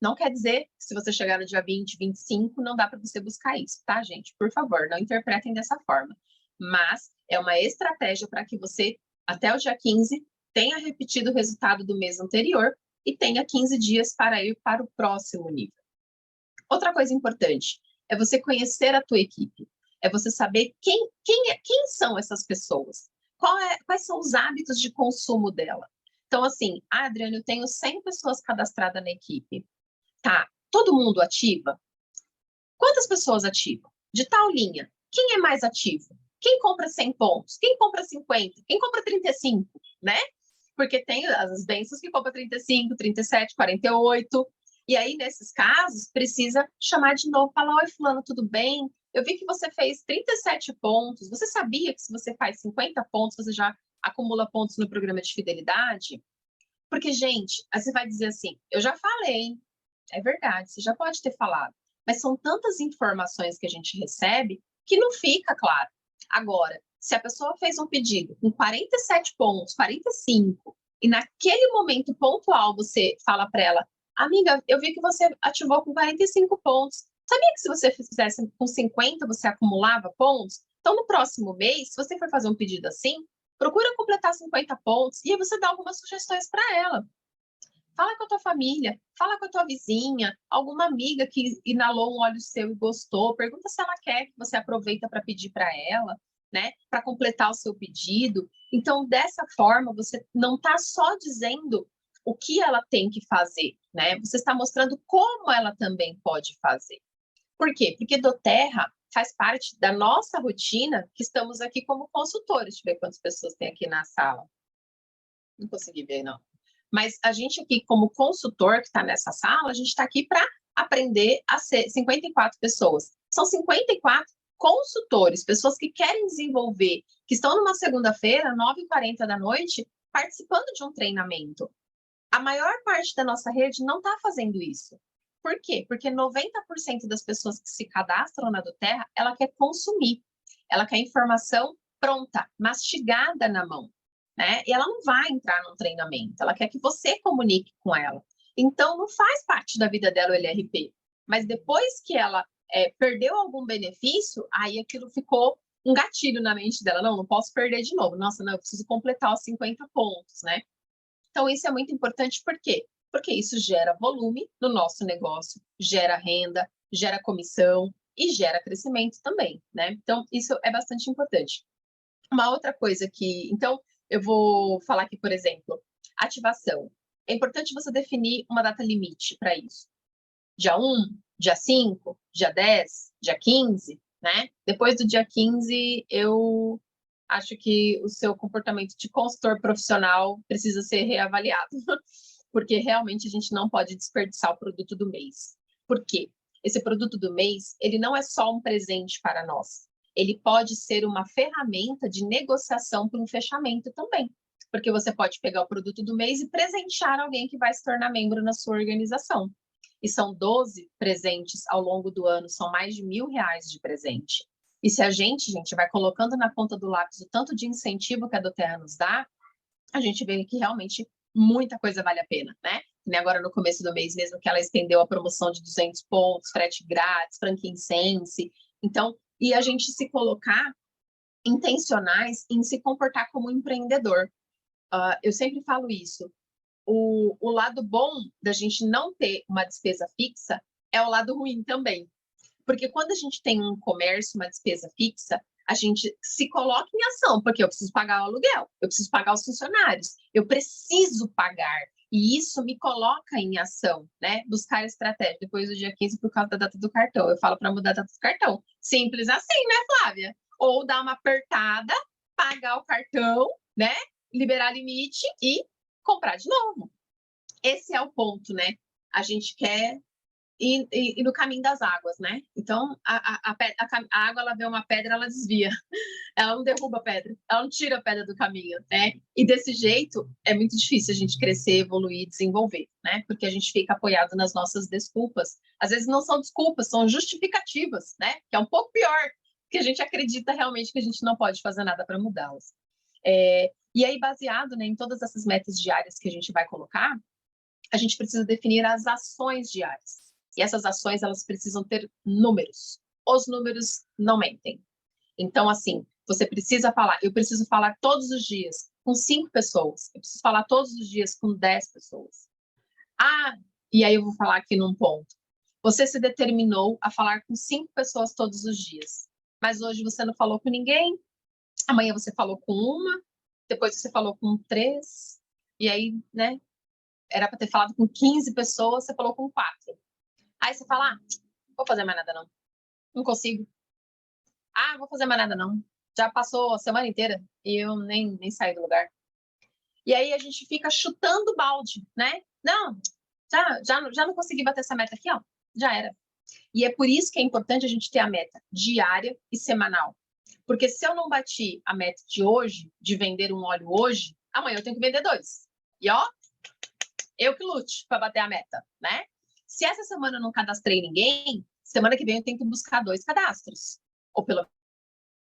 Não quer dizer que se você chegar no dia 20, 25, não dá para você buscar isso, tá, gente? Por favor, não interpretem dessa forma. Mas é uma estratégia para que você, até o dia 15, tenha repetido o resultado do mês anterior e tenha 15 dias para ir para o próximo nível. Outra coisa importante é você conhecer a tua equipe, é você saber quem são essas pessoas, quais são os hábitos de consumo dela. Então, assim, Adriana, eu tenho 100 pessoas cadastradas na equipe. Tá, todo mundo ativa? Quantas pessoas ativam? De tal linha, quem é mais ativo? Quem compra 100 pontos? Quem compra 50? Quem compra 35? Né? Porque tem as bênçãos que compram 35, 37, 48. E aí, nesses casos, precisa chamar de novo, falar: oi, fulano, tudo bem? Eu vi que você fez 37 pontos. Você sabia que se você faz 50 pontos, você já acumula pontos no programa de fidelidade? Porque, gente, aí você vai dizer assim, eu já falei, é verdade, você já pode ter falado, mas são tantas informações que a gente recebe que não fica claro. Agora, se a pessoa fez um pedido com 47 pontos, 45, e naquele momento pontual você fala para ela: amiga, eu vi que você ativou com 45 pontos. Sabia que se você fizesse com 50, você acumulava pontos? Então, no próximo mês, se você for fazer um pedido assim, procura completar 50 pontos e aí você dá algumas sugestões para ela. Fala com a tua família, fala com a tua vizinha, alguma amiga que inalou um óleo seu e gostou, pergunta se ela quer que você aproveita para pedir para ela, né? Para completar o seu pedido. Então, dessa forma, você não está só dizendo o que ela tem que fazer, né? Você está mostrando como ela também pode fazer. Por quê? Porque doTERRA faz parte da nossa rotina, que estamos aqui como consultores. Deixa eu ver quantas pessoas tem aqui na sala. Não consegui ver, não. Mas a gente aqui, como consultor que está nessa sala, a gente está aqui para aprender a ser 54 pessoas. São 54 consultores, pessoas que querem desenvolver, que estão numa segunda-feira, 9h40 da noite, participando de um treinamento. A maior parte da nossa rede não está fazendo isso. Por quê? Porque 90% das pessoas que se cadastram na doTERRA, ela quer consumir. Ela quer informação pronta, mastigada na mão. Né? E ela não vai entrar num treinamento, ela quer que você comunique com ela. Então, não faz parte da vida dela o LRP. Mas depois que ela perdeu algum benefício, aí aquilo ficou um gatilho na mente dela. Não posso perder de novo. Nossa, não, eu preciso completar os 50 pontos, né? Então, isso é muito importante, por quê? Porque isso gera volume no nosso negócio, gera renda, gera comissão e gera crescimento também, né? Então, isso é bastante importante. Uma outra coisa que... Então, eu vou falar aqui, por exemplo, ativação. É importante você definir uma data limite para isso. Dia 1, dia 5, dia 10, dia 15, né? Depois do dia 15, eu acho que o seu comportamento de consultor profissional precisa ser reavaliado, porque realmente a gente não pode desperdiçar o produto do mês. Por quê? Esse produto do mês, ele não é só um presente para nós. Ele pode ser uma ferramenta de negociação para um fechamento também, porque você pode pegar o produto do mês e presentear alguém que vai se tornar membro na sua organização. E são 12 presentes ao longo do ano, são mais de R$1.000 de presente. E se a gente vai colocando na ponta do lápis o tanto de incentivo que a doTERRA nos dá, a gente vê que realmente muita coisa vale a pena, né? E agora no começo do mês mesmo que ela estendeu a promoção de 200 pontos, frete grátis, frankincense. Então, e a gente se colocar intencionais em se comportar como empreendedor. Eu sempre falo isso. O lado bom da gente não ter uma despesa fixa é o lado ruim também. Porque quando a gente tem um comércio, uma despesa fixa, a gente se coloca em ação, porque eu preciso pagar o aluguel, eu preciso pagar os funcionários, eu preciso pagar. E isso me coloca em ação, né? Buscar estratégia depois do dia 15 por causa da data do cartão. Eu falo para mudar a data do cartão. Simples assim, né, Flávia? Ou dar uma apertada, pagar o cartão, né? Liberar limite e comprar de novo. Esse é o ponto, né? A gente quer ir no caminho das águas, né? Então, a água, ela vê uma pedra, ela desvia. Ela não derruba a pedra, ela não tira a pedra do caminho, né? E desse jeito, é muito difícil a gente crescer, evoluir, desenvolver, né? Porque a gente fica apoiado nas nossas desculpas. Às vezes não são desculpas, são justificativas, né? Que é um pouco pior, porque a gente acredita realmente que a gente não pode fazer nada para mudá-las. E aí, baseado, né, em todas essas metas diárias que a gente vai colocar, a gente precisa definir as ações diárias. E essas ações, elas precisam ter números. Os números não mentem. Então, assim, você precisa falar, eu preciso falar todos os dias com 5 pessoas, eu preciso falar todos os dias com 10 pessoas. E aí eu vou falar aqui num ponto. Você se determinou a falar com 5 pessoas todos os dias, mas hoje você não falou com ninguém, amanhã você falou com uma, depois você falou com 3, e aí, né, era para ter falado com 15 pessoas, você falou com 4. Aí você fala, não vou fazer mais nada não, não consigo. Não vou fazer mais nada não, já passou a semana inteira e eu nem saí do lugar. E aí a gente fica chutando balde, né? Não, já não consegui bater essa meta aqui, ó, já era. E é por isso que é importante a gente ter a meta diária e semanal. Porque se eu não bati a meta de hoje, de vender um óleo hoje, amanhã eu tenho que vender 2. E ó, eu que lute para bater a meta, né? Se essa semana eu não cadastrei ninguém, semana que vem eu tenho que buscar 2 cadastros. Ou pelo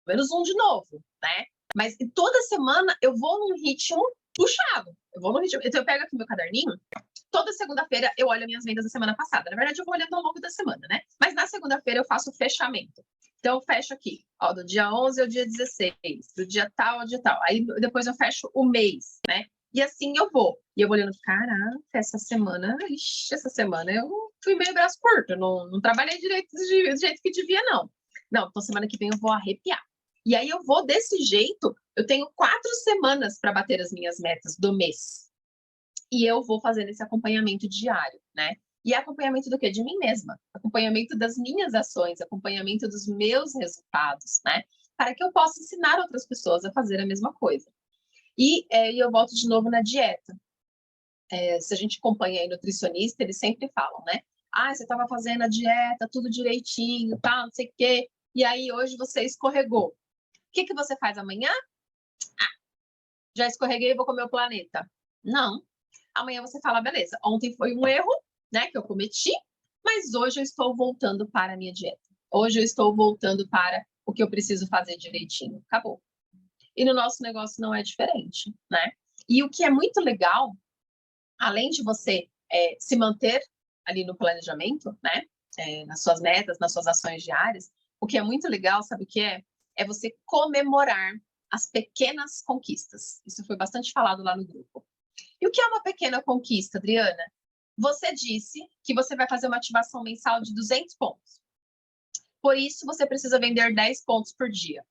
menos um de novo, né? Mas toda semana eu vou num ritmo puxado. Então eu pego aqui meu caderninho, toda segunda-feira eu olho minhas vendas da semana passada. Na verdade, eu vou olhando ao longo da semana, né? Mas na segunda-feira eu faço o fechamento. Então, eu fecho aqui, do dia 11 ao dia 16, do dia tal ao dia tal. Aí, depois eu fecho o mês, né? E assim eu vou. E eu vou olhando, caraca, essa semana eu fui meio braço curto, não trabalhei direito do jeito que devia, não. Não, então semana que vem eu vou arrepiar. E aí eu vou desse jeito, eu tenho 4 semanas para bater as minhas metas do mês. E eu vou fazendo esse acompanhamento diário, né? E acompanhamento do quê? De mim mesma. Acompanhamento das minhas ações, acompanhamento dos meus resultados, né? Para que eu possa ensinar outras pessoas a fazer a mesma coisa. E eu volto de novo na dieta. Se a gente acompanha aí nutricionista, eles sempre falam, né? Ah, você estava fazendo a dieta, tudo direitinho, tal, não sei o quê. E aí hoje você escorregou. O que você faz amanhã? Já escorreguei, vou comer o planeta. Não. Amanhã você fala, beleza, ontem foi um erro, né, que eu cometi, mas hoje eu estou voltando para a minha dieta. Hoje eu estou voltando para o que eu preciso fazer direitinho. Acabou. E no nosso negócio não é diferente, né? E o que é muito legal, além de você se manter ali no planejamento, né? Nas suas metas, nas suas ações diárias, o que é muito legal, sabe o que é? É você comemorar as pequenas conquistas. Isso foi bastante falado lá no grupo. E o que é uma pequena conquista, Adriana? Você disse que você vai fazer uma ativação mensal de 200 pontos. Por isso, você precisa vender 10 pontos por dia.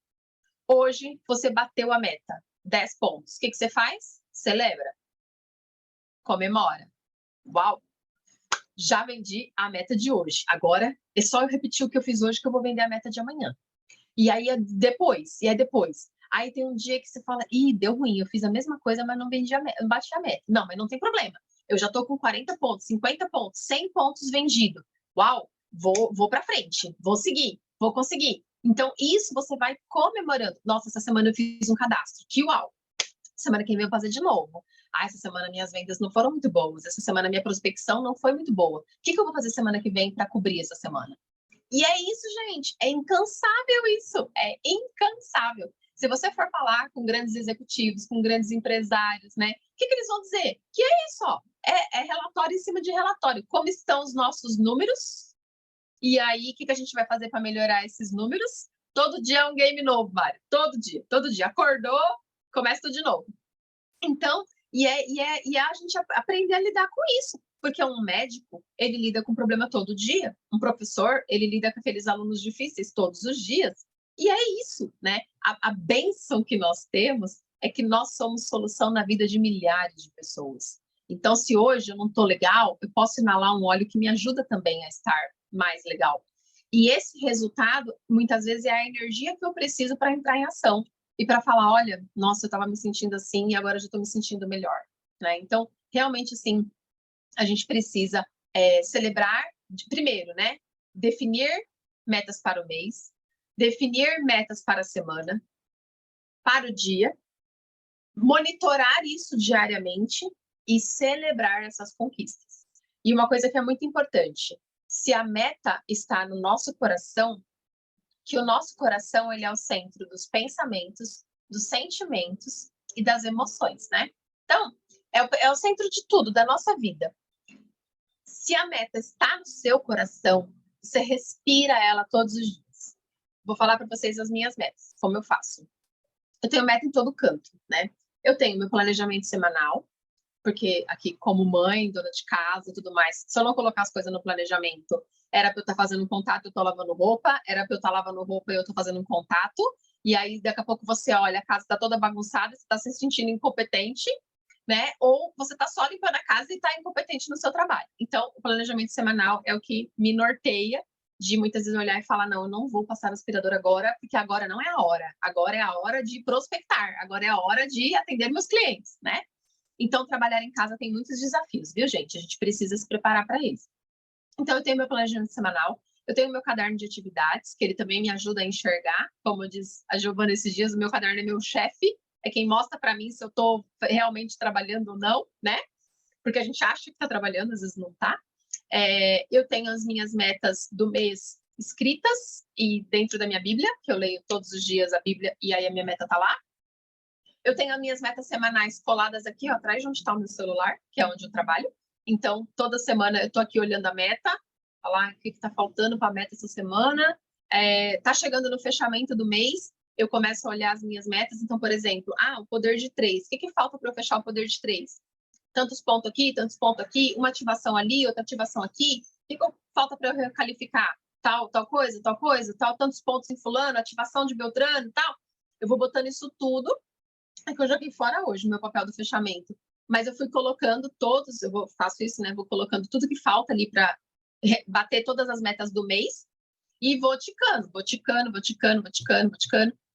Hoje, você bateu a meta, 10 pontos. O que você faz? Celebra. Comemora. Uau! Já vendi a meta de hoje. Agora, é só eu repetir o que eu fiz hoje que eu vou vender a meta de amanhã. E aí, depois. Aí tem um dia que você fala, ih, deu ruim, eu fiz a mesma coisa, mas não vendi não bati a meta. Não, mas não tem problema. Eu já tô com 40 pontos, 50 pontos, 100 pontos vendido. Uau, vou para frente, vou seguir, vou conseguir. Então, isso você vai comemorando. Nossa, essa semana eu fiz um cadastro. Que uau! Semana que vem eu vou fazer de novo. Ah, essa semana minhas vendas não foram muito boas. Essa semana minha prospecção não foi muito boa. O que eu vou fazer semana que vem para cobrir essa semana? E é isso, gente. É incansável isso. É incansável. Se você for falar com grandes executivos, com grandes empresários, né? O que eles vão dizer? Que é isso, ó. É relatório em cima de relatório. Como estão os nossos números? E aí, o que a gente vai fazer para melhorar esses números? Todo dia é um game novo, Mário. Todo dia. Todo dia. Acordou, começa tudo de novo. Então, e a gente aprender a lidar com isso. Porque um médico, ele lida com problema todo dia. Um professor, ele lida com aqueles alunos difíceis todos os dias. E é isso, né? A bênção que nós temos é que nós somos solução na vida de milhares de pessoas. Então, se hoje eu não estou legal, eu posso inalar um óleo que me ajuda também a estar mais legal. E esse resultado, muitas vezes, é a energia que eu preciso para entrar em ação e para falar, olha, nossa, eu estava me sentindo assim e agora já estou me sentindo melhor, né? Então, realmente, assim, a gente precisa celebrar, primeiro, né? Definir metas para o mês, definir metas para a semana, para o dia, monitorar isso diariamente e celebrar essas conquistas. E uma coisa que é muito importante, se a meta está no nosso coração, que o nosso coração ele é o centro dos pensamentos, dos sentimentos e das emoções, né? Então, é o centro de tudo, da nossa vida. Se a meta está no seu coração, você respira ela todos os dias. Vou falar para vocês as minhas metas, como eu faço. Eu tenho meta em todo canto, né? Eu tenho meu planejamento semanal, porque aqui, como mãe, dona de casa e tudo mais, se eu não colocar as coisas no planejamento, era para eu estar fazendo um contato, eu estou lavando roupa, era para eu estar lavando roupa e eu estou fazendo um contato, e aí daqui a pouco você olha, a casa está toda bagunçada, você está se sentindo incompetente, né? Ou você está só limpando a casa e está incompetente no seu trabalho. Então, o planejamento semanal é o que me norteia de muitas vezes olhar e falar, não, eu não vou passar o aspirador agora, porque agora não é a hora. Agora é a hora de prospectar, agora é a hora de atender meus clientes, né? Então, trabalhar em casa tem muitos desafios, viu, gente? A gente precisa se preparar para isso. Então, eu tenho meu planejamento semanal, eu tenho meu caderno de atividades, que ele também me ajuda a enxergar. Como diz a Giovana esses dias, o meu caderno é meu chefe, é quem mostra para mim se eu estou realmente trabalhando ou não, né? Porque a gente acha que está trabalhando, às vezes não está. Eu tenho as minhas metas do mês escritas e dentro da minha Bíblia, que eu leio todos os dias a Bíblia e aí a minha meta está lá. Eu tenho as minhas metas semanais coladas aqui, ó, atrás de onde está o meu celular, que é onde eu trabalho. Então, toda semana eu estou aqui olhando a meta, falar o que está faltando para a meta essa semana. Está chegando no fechamento do mês, eu começo a olhar as minhas metas. Então, por exemplo, o poder de 3. O que falta para eu fechar o poder de 3? Tantos pontos aqui, uma ativação ali, outra ativação aqui. O que falta para eu recalificar? Tal coisa, tantos pontos em fulano, ativação de Beltrano, tal. Eu vou botando isso tudo. É que eu joguei fora hoje o meu papel do fechamento. Mas eu fui colocando todos, faço isso, né? Vou colocando tudo que falta ali para bater todas as metas do mês e vou ticando.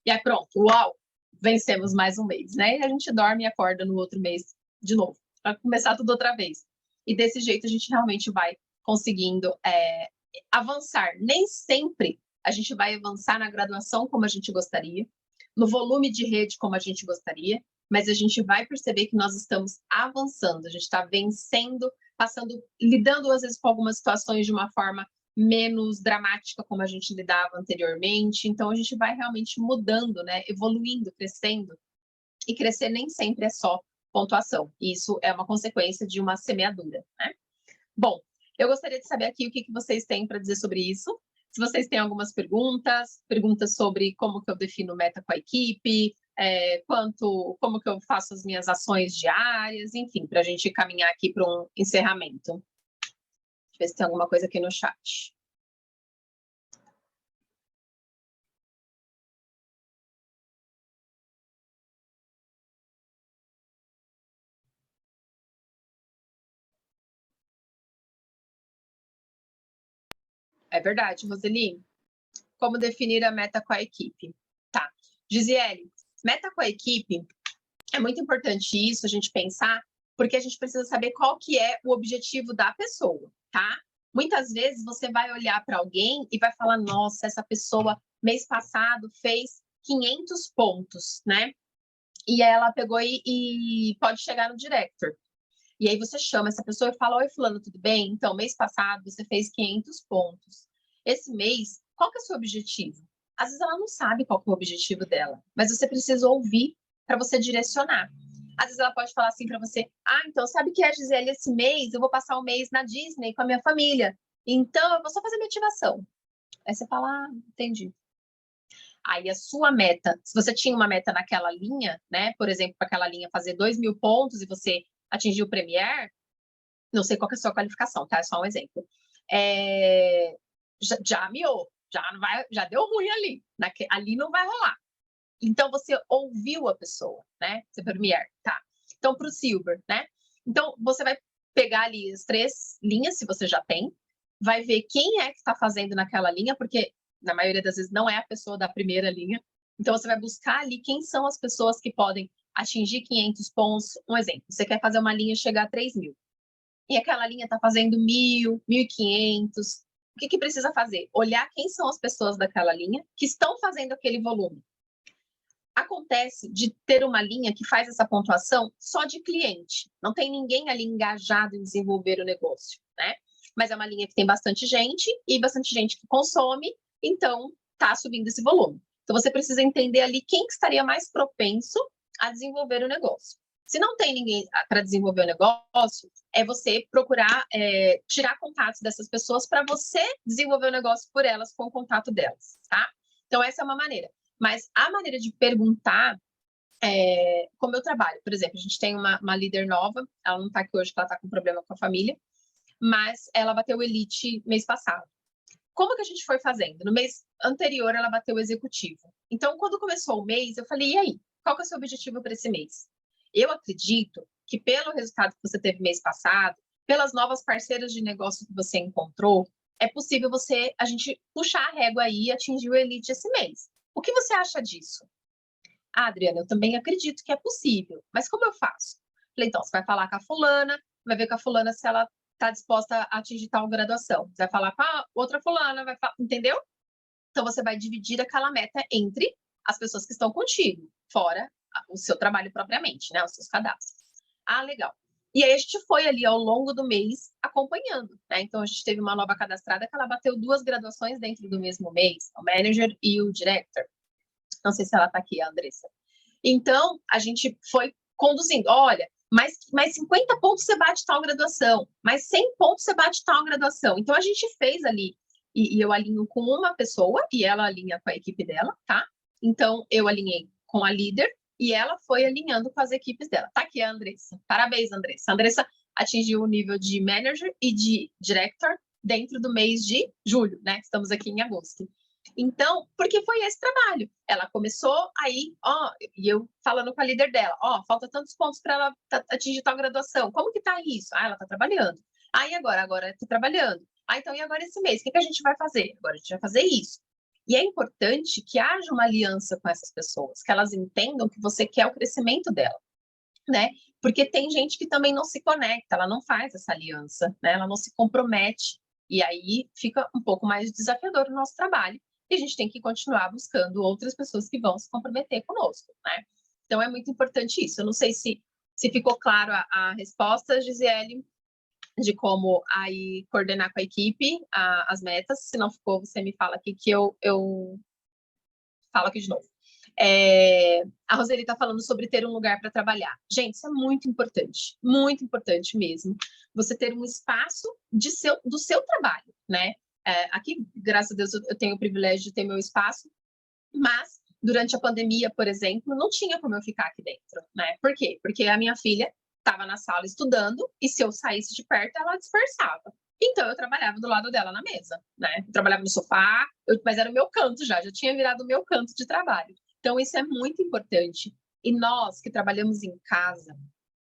E aí pronto, uau, vencemos mais um mês, né? E a gente dorme e acorda no outro mês de novo, para começar tudo outra vez. E desse jeito a gente realmente vai conseguindo avançar. Nem sempre a gente vai avançar na graduação como a gente gostaria, no volume de rede como a gente gostaria, mas a gente vai perceber que nós estamos avançando, a gente está vencendo, lidando às vezes com algumas situações de uma forma menos dramática como a gente lidava anteriormente. Então a gente vai realmente mudando, né? Evoluindo, crescendo. E crescer nem sempre é só pontuação. Isso é uma consequência de uma semeadura, né? Bom, eu gostaria de saber aqui o que vocês têm para dizer sobre isso. Se vocês têm algumas perguntas sobre como que eu defino meta com a equipe, como que eu faço as minhas ações diárias, enfim, para a gente caminhar aqui para um encerramento. Deixa eu ver se tem alguma coisa aqui no chat. É verdade, Roseli. Como definir a meta com a equipe? Tá. Gisele, meta com a equipe, é muito importante isso, a gente pensar, porque a gente precisa saber qual que é o objetivo da pessoa, tá? Muitas vezes você vai olhar para alguém e vai falar, nossa, essa pessoa mês passado fez 500 pontos, né? E ela pegou e pode chegar no director. E aí você chama essa pessoa e fala, oi, fulano, tudo bem? Então, mês passado você fez 500 pontos. Esse mês, qual que é o seu objetivo? Às vezes ela não sabe qual que é o objetivo dela, mas você precisa ouvir para você direcionar. Às vezes ela pode falar assim para você, então, sabe que Gisele, esse mês eu vou passar um mês na Disney com a minha família, então eu vou só fazer minha ativação. Aí você fala, entendi. Aí a sua meta, se você tinha uma meta naquela linha, né, por exemplo, para aquela linha fazer 2.000 pontos e você atingiu o Premier, não sei qual que é a sua qualificação, tá? É só um exemplo. Já miou, já deu ruim ali. Ali não vai rolar. Então, você ouviu a pessoa, né? Você Premier, tá. Então, para o Silver, né? Então, você vai pegar ali as 3 linhas, se você já tem, vai ver quem é que está fazendo naquela linha, porque na maioria das vezes não é a pessoa da primeira linha. Então, você vai buscar ali quem são as pessoas que podem atingir 500 pontos. Um exemplo, você quer fazer uma linha chegar a 3.000. E aquela linha está fazendo 1.000, 1.500. O que precisa fazer? Olhar quem são as pessoas daquela linha que estão fazendo aquele volume. Acontece de ter uma linha que faz essa pontuação só de cliente. Não tem ninguém ali engajado em desenvolver o negócio, né? Mas é uma linha que tem bastante gente e bastante gente que consome, então está subindo esse volume. Então você precisa entender ali quem que estaria mais propenso a desenvolver o negócio. Se não tem ninguém para desenvolver o negócio, é você procurar tirar contatos dessas pessoas para você desenvolver o negócio por elas, com o contato delas, tá? Então, essa é uma maneira. Mas a maneira de perguntar, como eu trabalho, por exemplo, a gente tem uma líder nova, ela não está aqui hoje porque ela está com problema com a família, mas ela bateu o Elite mês passado. Como que a gente foi fazendo? No mês anterior, ela bateu o executivo. Então, quando começou o mês, eu falei, e aí? Qual que é o seu objetivo para esse mês? Eu acredito que pelo resultado que você teve mês passado, pelas novas parceiras de negócio que você encontrou, é possível a gente puxar a régua aí e atingir o Elite esse mês. O que você acha disso? Adriana, eu também acredito que é possível, mas como eu faço? Falei, então, você vai falar com a fulana, vai ver com a fulana se ela está disposta a atingir tal graduação. Você vai falar com a outra fulana, entendeu? Então, você vai dividir aquela meta entre as pessoas que estão contigo, fora o seu trabalho propriamente, né? Os seus cadastros. Legal. E aí, a gente foi ali ao longo do mês acompanhando, né? Então, a gente teve uma nova cadastrada que ela bateu 2 graduações dentro do mesmo mês, o Manager e o Director. Não sei se ela está aqui, a Andressa. Então, a gente foi conduzindo. Olha, mais 50 pontos você bate tal graduação, mais 100 pontos você bate tal graduação. Então, a gente fez ali, e eu alinho com uma pessoa, e ela alinha com a equipe dela, tá? Então, eu alinhei com a líder e ela foi alinhando com as equipes dela. Tá aqui a Andressa. Parabéns, Andressa. A Andressa atingiu o nível de manager e de director dentro do mês de julho, né? Estamos aqui em agosto. Então, porque foi esse trabalho. Ela começou aí, e eu falando com a líder dela, falta tantos pontos para ela atingir tal graduação. Como que tá isso? Ela tá trabalhando. E agora tá trabalhando. Então, e agora esse mês? O que a gente vai fazer? Agora a gente vai fazer isso. E é importante que haja uma aliança com essas pessoas, que elas entendam que você quer o crescimento dela, né? Porque tem gente que também não se conecta, ela não faz essa aliança, né? Ela não se compromete. E aí fica um pouco mais desafiador o nosso trabalho. E a gente tem que continuar buscando outras pessoas que vão se comprometer conosco, né? Então é muito importante isso. Eu não sei se ficou claro a resposta, Gisele, de como aí coordenar com a equipe as metas. Se não ficou, você me fala aqui que eu falo aqui de novo. A Roseli está falando sobre ter um lugar para trabalhar. Gente, isso é muito importante mesmo. Você ter um espaço do seu trabalho, né? Aqui, graças a Deus, eu tenho o privilégio de ter meu espaço, mas durante a pandemia, por exemplo, não tinha como eu ficar aqui dentro, né? Por quê? Porque a minha filha estava na sala estudando e se eu saísse de perto, ela dispersava. Então, eu trabalhava do lado dela na mesa, né? Eu trabalhava no sofá, mas era o meu canto já tinha virado o meu canto de trabalho. Então, isso é muito importante. E nós que trabalhamos em casa,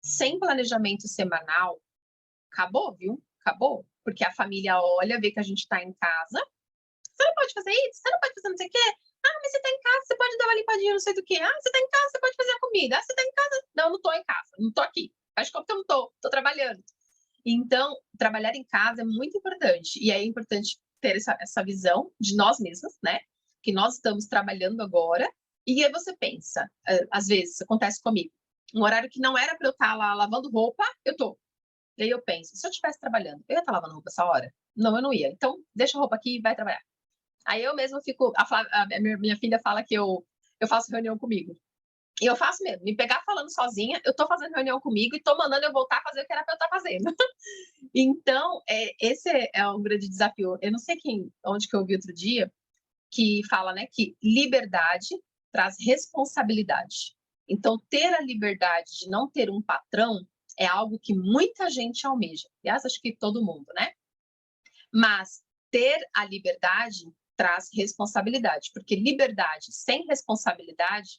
sem planejamento semanal, acabou, viu? Acabou. Porque a família olha, vê que a gente está em casa. Você não pode fazer isso? Você não pode fazer não sei o quê? Mas você está em casa, você pode dar uma limpadinha, não sei do quê. Você está em casa, você pode fazer a comida. Você está em casa. Não estou em casa, não estou aqui. Faz de conta que eu não estou trabalhando. Então, trabalhar em casa é muito importante. E é importante ter essa visão de nós mesmos, né? Que nós estamos trabalhando agora. E aí você pensa, às vezes, acontece comigo, um horário que não era para eu estar lá lavando roupa, eu tô. E aí eu penso, se eu estivesse trabalhando, eu ia estar lavando roupa essa hora? Não, eu não ia. Então, deixa a roupa aqui e vai trabalhar. Aí eu mesmo fico, minha filha fala que eu faço reunião comigo. E eu faço mesmo, me pegar falando sozinha, eu tô fazendo reunião comigo e tô mandando eu voltar a fazer o que era para eu estar fazendo. Então, esse é um grande desafio. Eu não sei onde que eu ouvi outro dia, que fala, né, que liberdade traz responsabilidade. Então, ter a liberdade de não ter um patrão é algo que muita gente almeja. Aliás, acho que todo mundo, né? Mas ter a liberdade traz responsabilidade, porque liberdade sem responsabilidade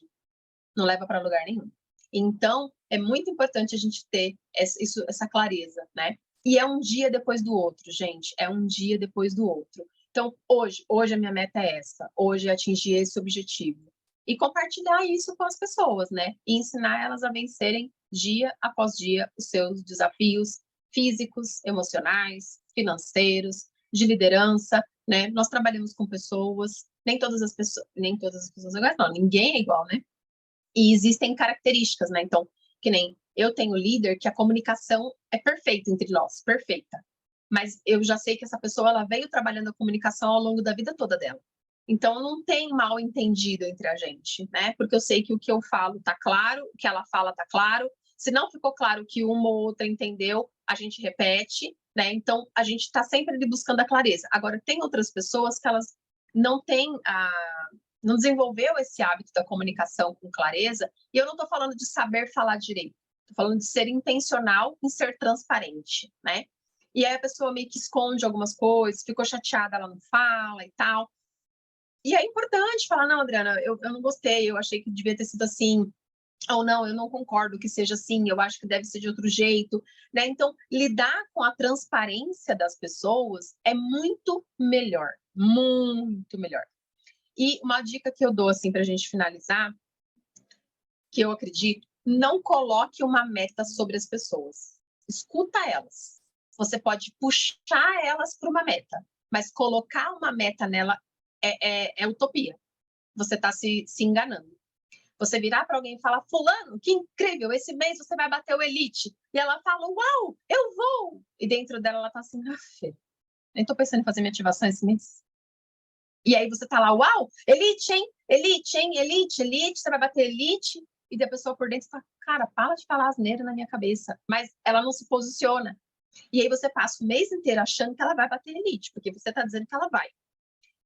não leva para lugar nenhum. Então, é muito importante a gente ter essa clareza, né? E é um dia depois do outro, gente. É um dia depois do outro. Então, hoje a minha meta é essa. Hoje é atingir esse objetivo. E compartilhar isso com as pessoas, né? E ensinar elas a vencerem dia após dia os seus desafios físicos, emocionais, financeiros, de liderança, né? Nós trabalhamos com pessoas, nem todas as pessoas iguais, não, ninguém é igual, né? E existem características, né? Então, que nem eu tenho líder que a comunicação é perfeita entre nós, perfeita. Mas eu já sei que essa pessoa ela veio trabalhando a comunicação ao longo da vida toda dela. Então, não tem mal entendido entre a gente, né? Porque eu sei que o que eu falo tá claro, o que ela fala tá claro. Se não ficou claro que uma ou outra entendeu, a gente repete, né? Então, a gente está sempre ali buscando a clareza. Agora, tem outras pessoas que elas não têm não desenvolveu esse hábito da comunicação com clareza, e eu não estou falando de saber falar direito, estou falando de ser intencional em ser transparente, né? E aí a pessoa meio que esconde algumas coisas, ficou chateada, ela não fala e tal. E é importante falar, não, Adriana, eu não gostei, eu achei que devia ter sido assim, ou não, eu não concordo que seja assim, eu acho que deve ser de outro jeito, né? Então, lidar com a transparência das pessoas é muito melhor, muito melhor. E uma dica que eu dou, assim, para a gente finalizar, que eu acredito, não coloque uma meta sobre as pessoas. Escuta elas. Você pode puxar elas para uma meta, mas colocar uma meta nela é utopia. Você está se enganando. Você virar para alguém e falar, fulano, que incrível, esse mês você vai bater o elite. E ela fala, uau, eu vou. E dentro dela ela está assim, nem estou pensando em fazer minha ativação esse mês. E aí você tá lá, uau, elite, hein? Elite, hein? Elite, elite, você vai bater elite. E da pessoa por dentro fala, cara, para de falar asneira na minha cabeça. Mas ela não se posiciona. E aí você passa o mês inteiro achando que ela vai bater elite, porque você tá dizendo que ela vai.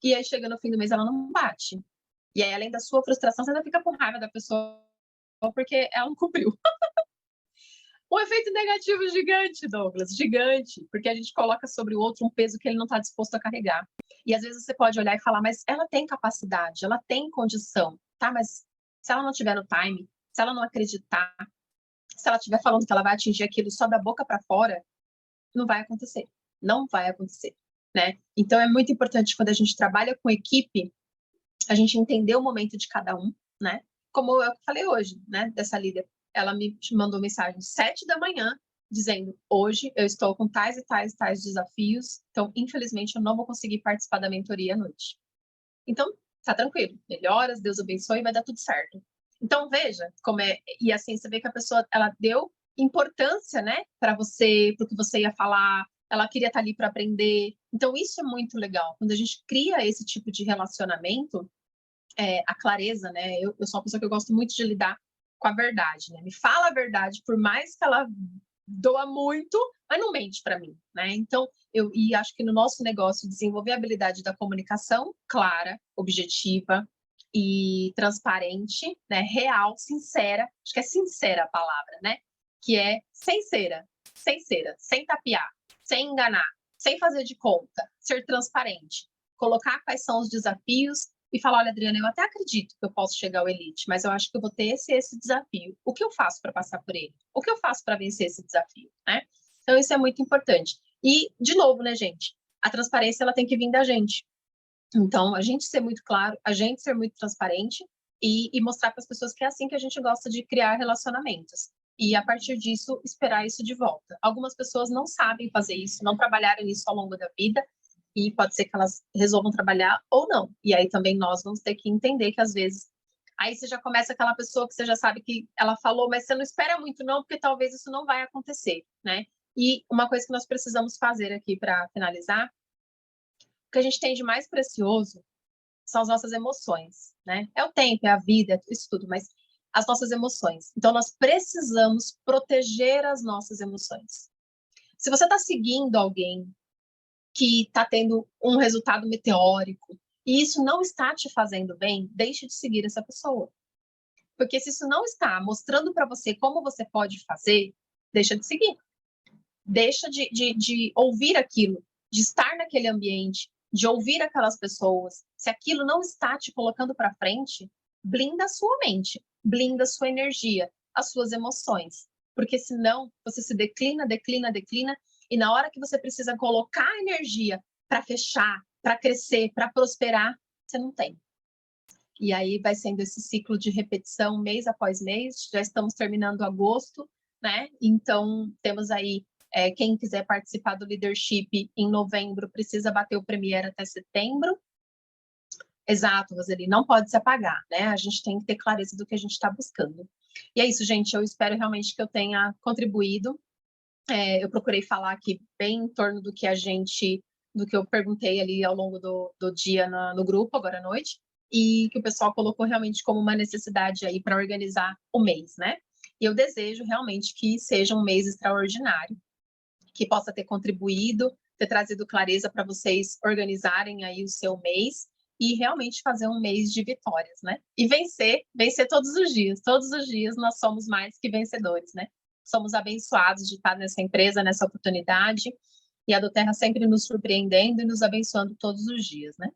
E aí chega no fim do mês, ela não bate. E aí, além da sua frustração, você ainda fica com raiva da pessoa porque ela não cumpriu. Um efeito negativo gigante, Douglas, gigante, porque a gente coloca sobre o outro um peso que ele não está disposto a carregar. E às vezes você pode olhar e falar, mas ela tem capacidade, ela tem condição, tá? Mas se ela não tiver no time, se ela não acreditar, se ela estiver falando que ela vai atingir aquilo só da boca para fora, não vai acontecer. Não vai acontecer, né? Então é muito importante quando a gente trabalha com equipe, a gente entender o momento de cada um, né? Como eu falei hoje, né? Dessa líder, ela me mandou mensagem às 7 da manhã, dizendo, hoje eu estou com tais e tais e tais desafios, então, infelizmente, eu não vou conseguir participar da mentoria à noite. Então, tá tranquilo, melhoras, Deus abençoe, vai dar tudo certo. Então, veja como é, e assim, você vê que a pessoa, ela deu importância, né, para você, para o que você ia falar, ela queria estar ali para aprender. Então, isso é muito legal. Quando a gente cria esse tipo de relacionamento, a clareza, né, eu sou uma pessoa que eu gosto muito de lidar com a verdade, né, me fala a verdade, por mais que ela doa muito, mas não mente para mim, né? Então, e acho que no nosso negócio desenvolver a habilidade da comunicação clara, objetiva e transparente, né? Real, sincera, acho que é sincera a palavra, né? Que é sincera, sem tapear, sem enganar, sem fazer de conta, ser transparente, colocar quais são os desafios e falar, olha, Adriana, eu até acredito que eu posso chegar ao Elite, mas eu acho que eu vou ter esse desafio. O que eu faço para passar por ele? O que eu faço para vencer esse desafio, né? Então, isso é muito importante. E, de novo, né, gente? A transparência, ela tem que vir da gente. Então, a gente ser muito claro, a gente ser muito transparente e mostrar para as pessoas que é assim que a gente gosta de criar relacionamentos. E, a partir disso, esperar isso de volta. Algumas pessoas não sabem fazer isso, não trabalharam nisso ao longo da vida, e pode ser que elas resolvam trabalhar ou não. E aí também nós vamos ter que entender que às vezes aí você já começa aquela pessoa que você já sabe que ela falou, mas você não espera muito não, porque talvez isso não vai acontecer, né? E uma coisa que nós precisamos fazer aqui para finalizar, o que a gente tem de mais precioso são as nossas emoções, né? É o tempo, é a vida, é isso tudo, mas as nossas emoções. Então nós precisamos proteger as nossas emoções. Se você está seguindo alguém que está tendo um resultado meteórico e isso não está te fazendo bem, deixe de seguir essa pessoa. Porque se isso não está mostrando para você como você pode fazer, deixa de seguir. Deixa de ouvir aquilo, de estar naquele ambiente, de ouvir aquelas pessoas. Se aquilo não está te colocando para frente, blinda a sua mente, blinda a sua energia, as suas emoções. Porque senão você se declina, e na hora que você precisa colocar energia para fechar, para crescer, para prosperar, você não tem. E aí vai sendo esse ciclo de repetição mês após mês. Já estamos terminando agosto, né? Então temos aí quem quiser participar do leadership em novembro precisa bater o Premier até setembro. Exato, Roseli, não pode se apagar, né? A gente tem que ter clareza do que a gente está buscando. E é isso, gente. Eu espero realmente que eu tenha contribuído. Eu procurei falar aqui bem em torno do que do que eu perguntei ali ao longo do dia no grupo, agora à noite, e que o pessoal colocou realmente como uma necessidade aí para organizar o mês, né? E eu desejo realmente que seja um mês extraordinário, que possa ter contribuído, ter trazido clareza para vocês organizarem aí o seu mês e realmente fazer um mês de vitórias, né? E vencer todos os dias nós somos mais que vencedores, né? Somos abençoados de estar nessa empresa, nessa oportunidade, e a do Terra sempre nos surpreendendo e nos abençoando todos os dias, né?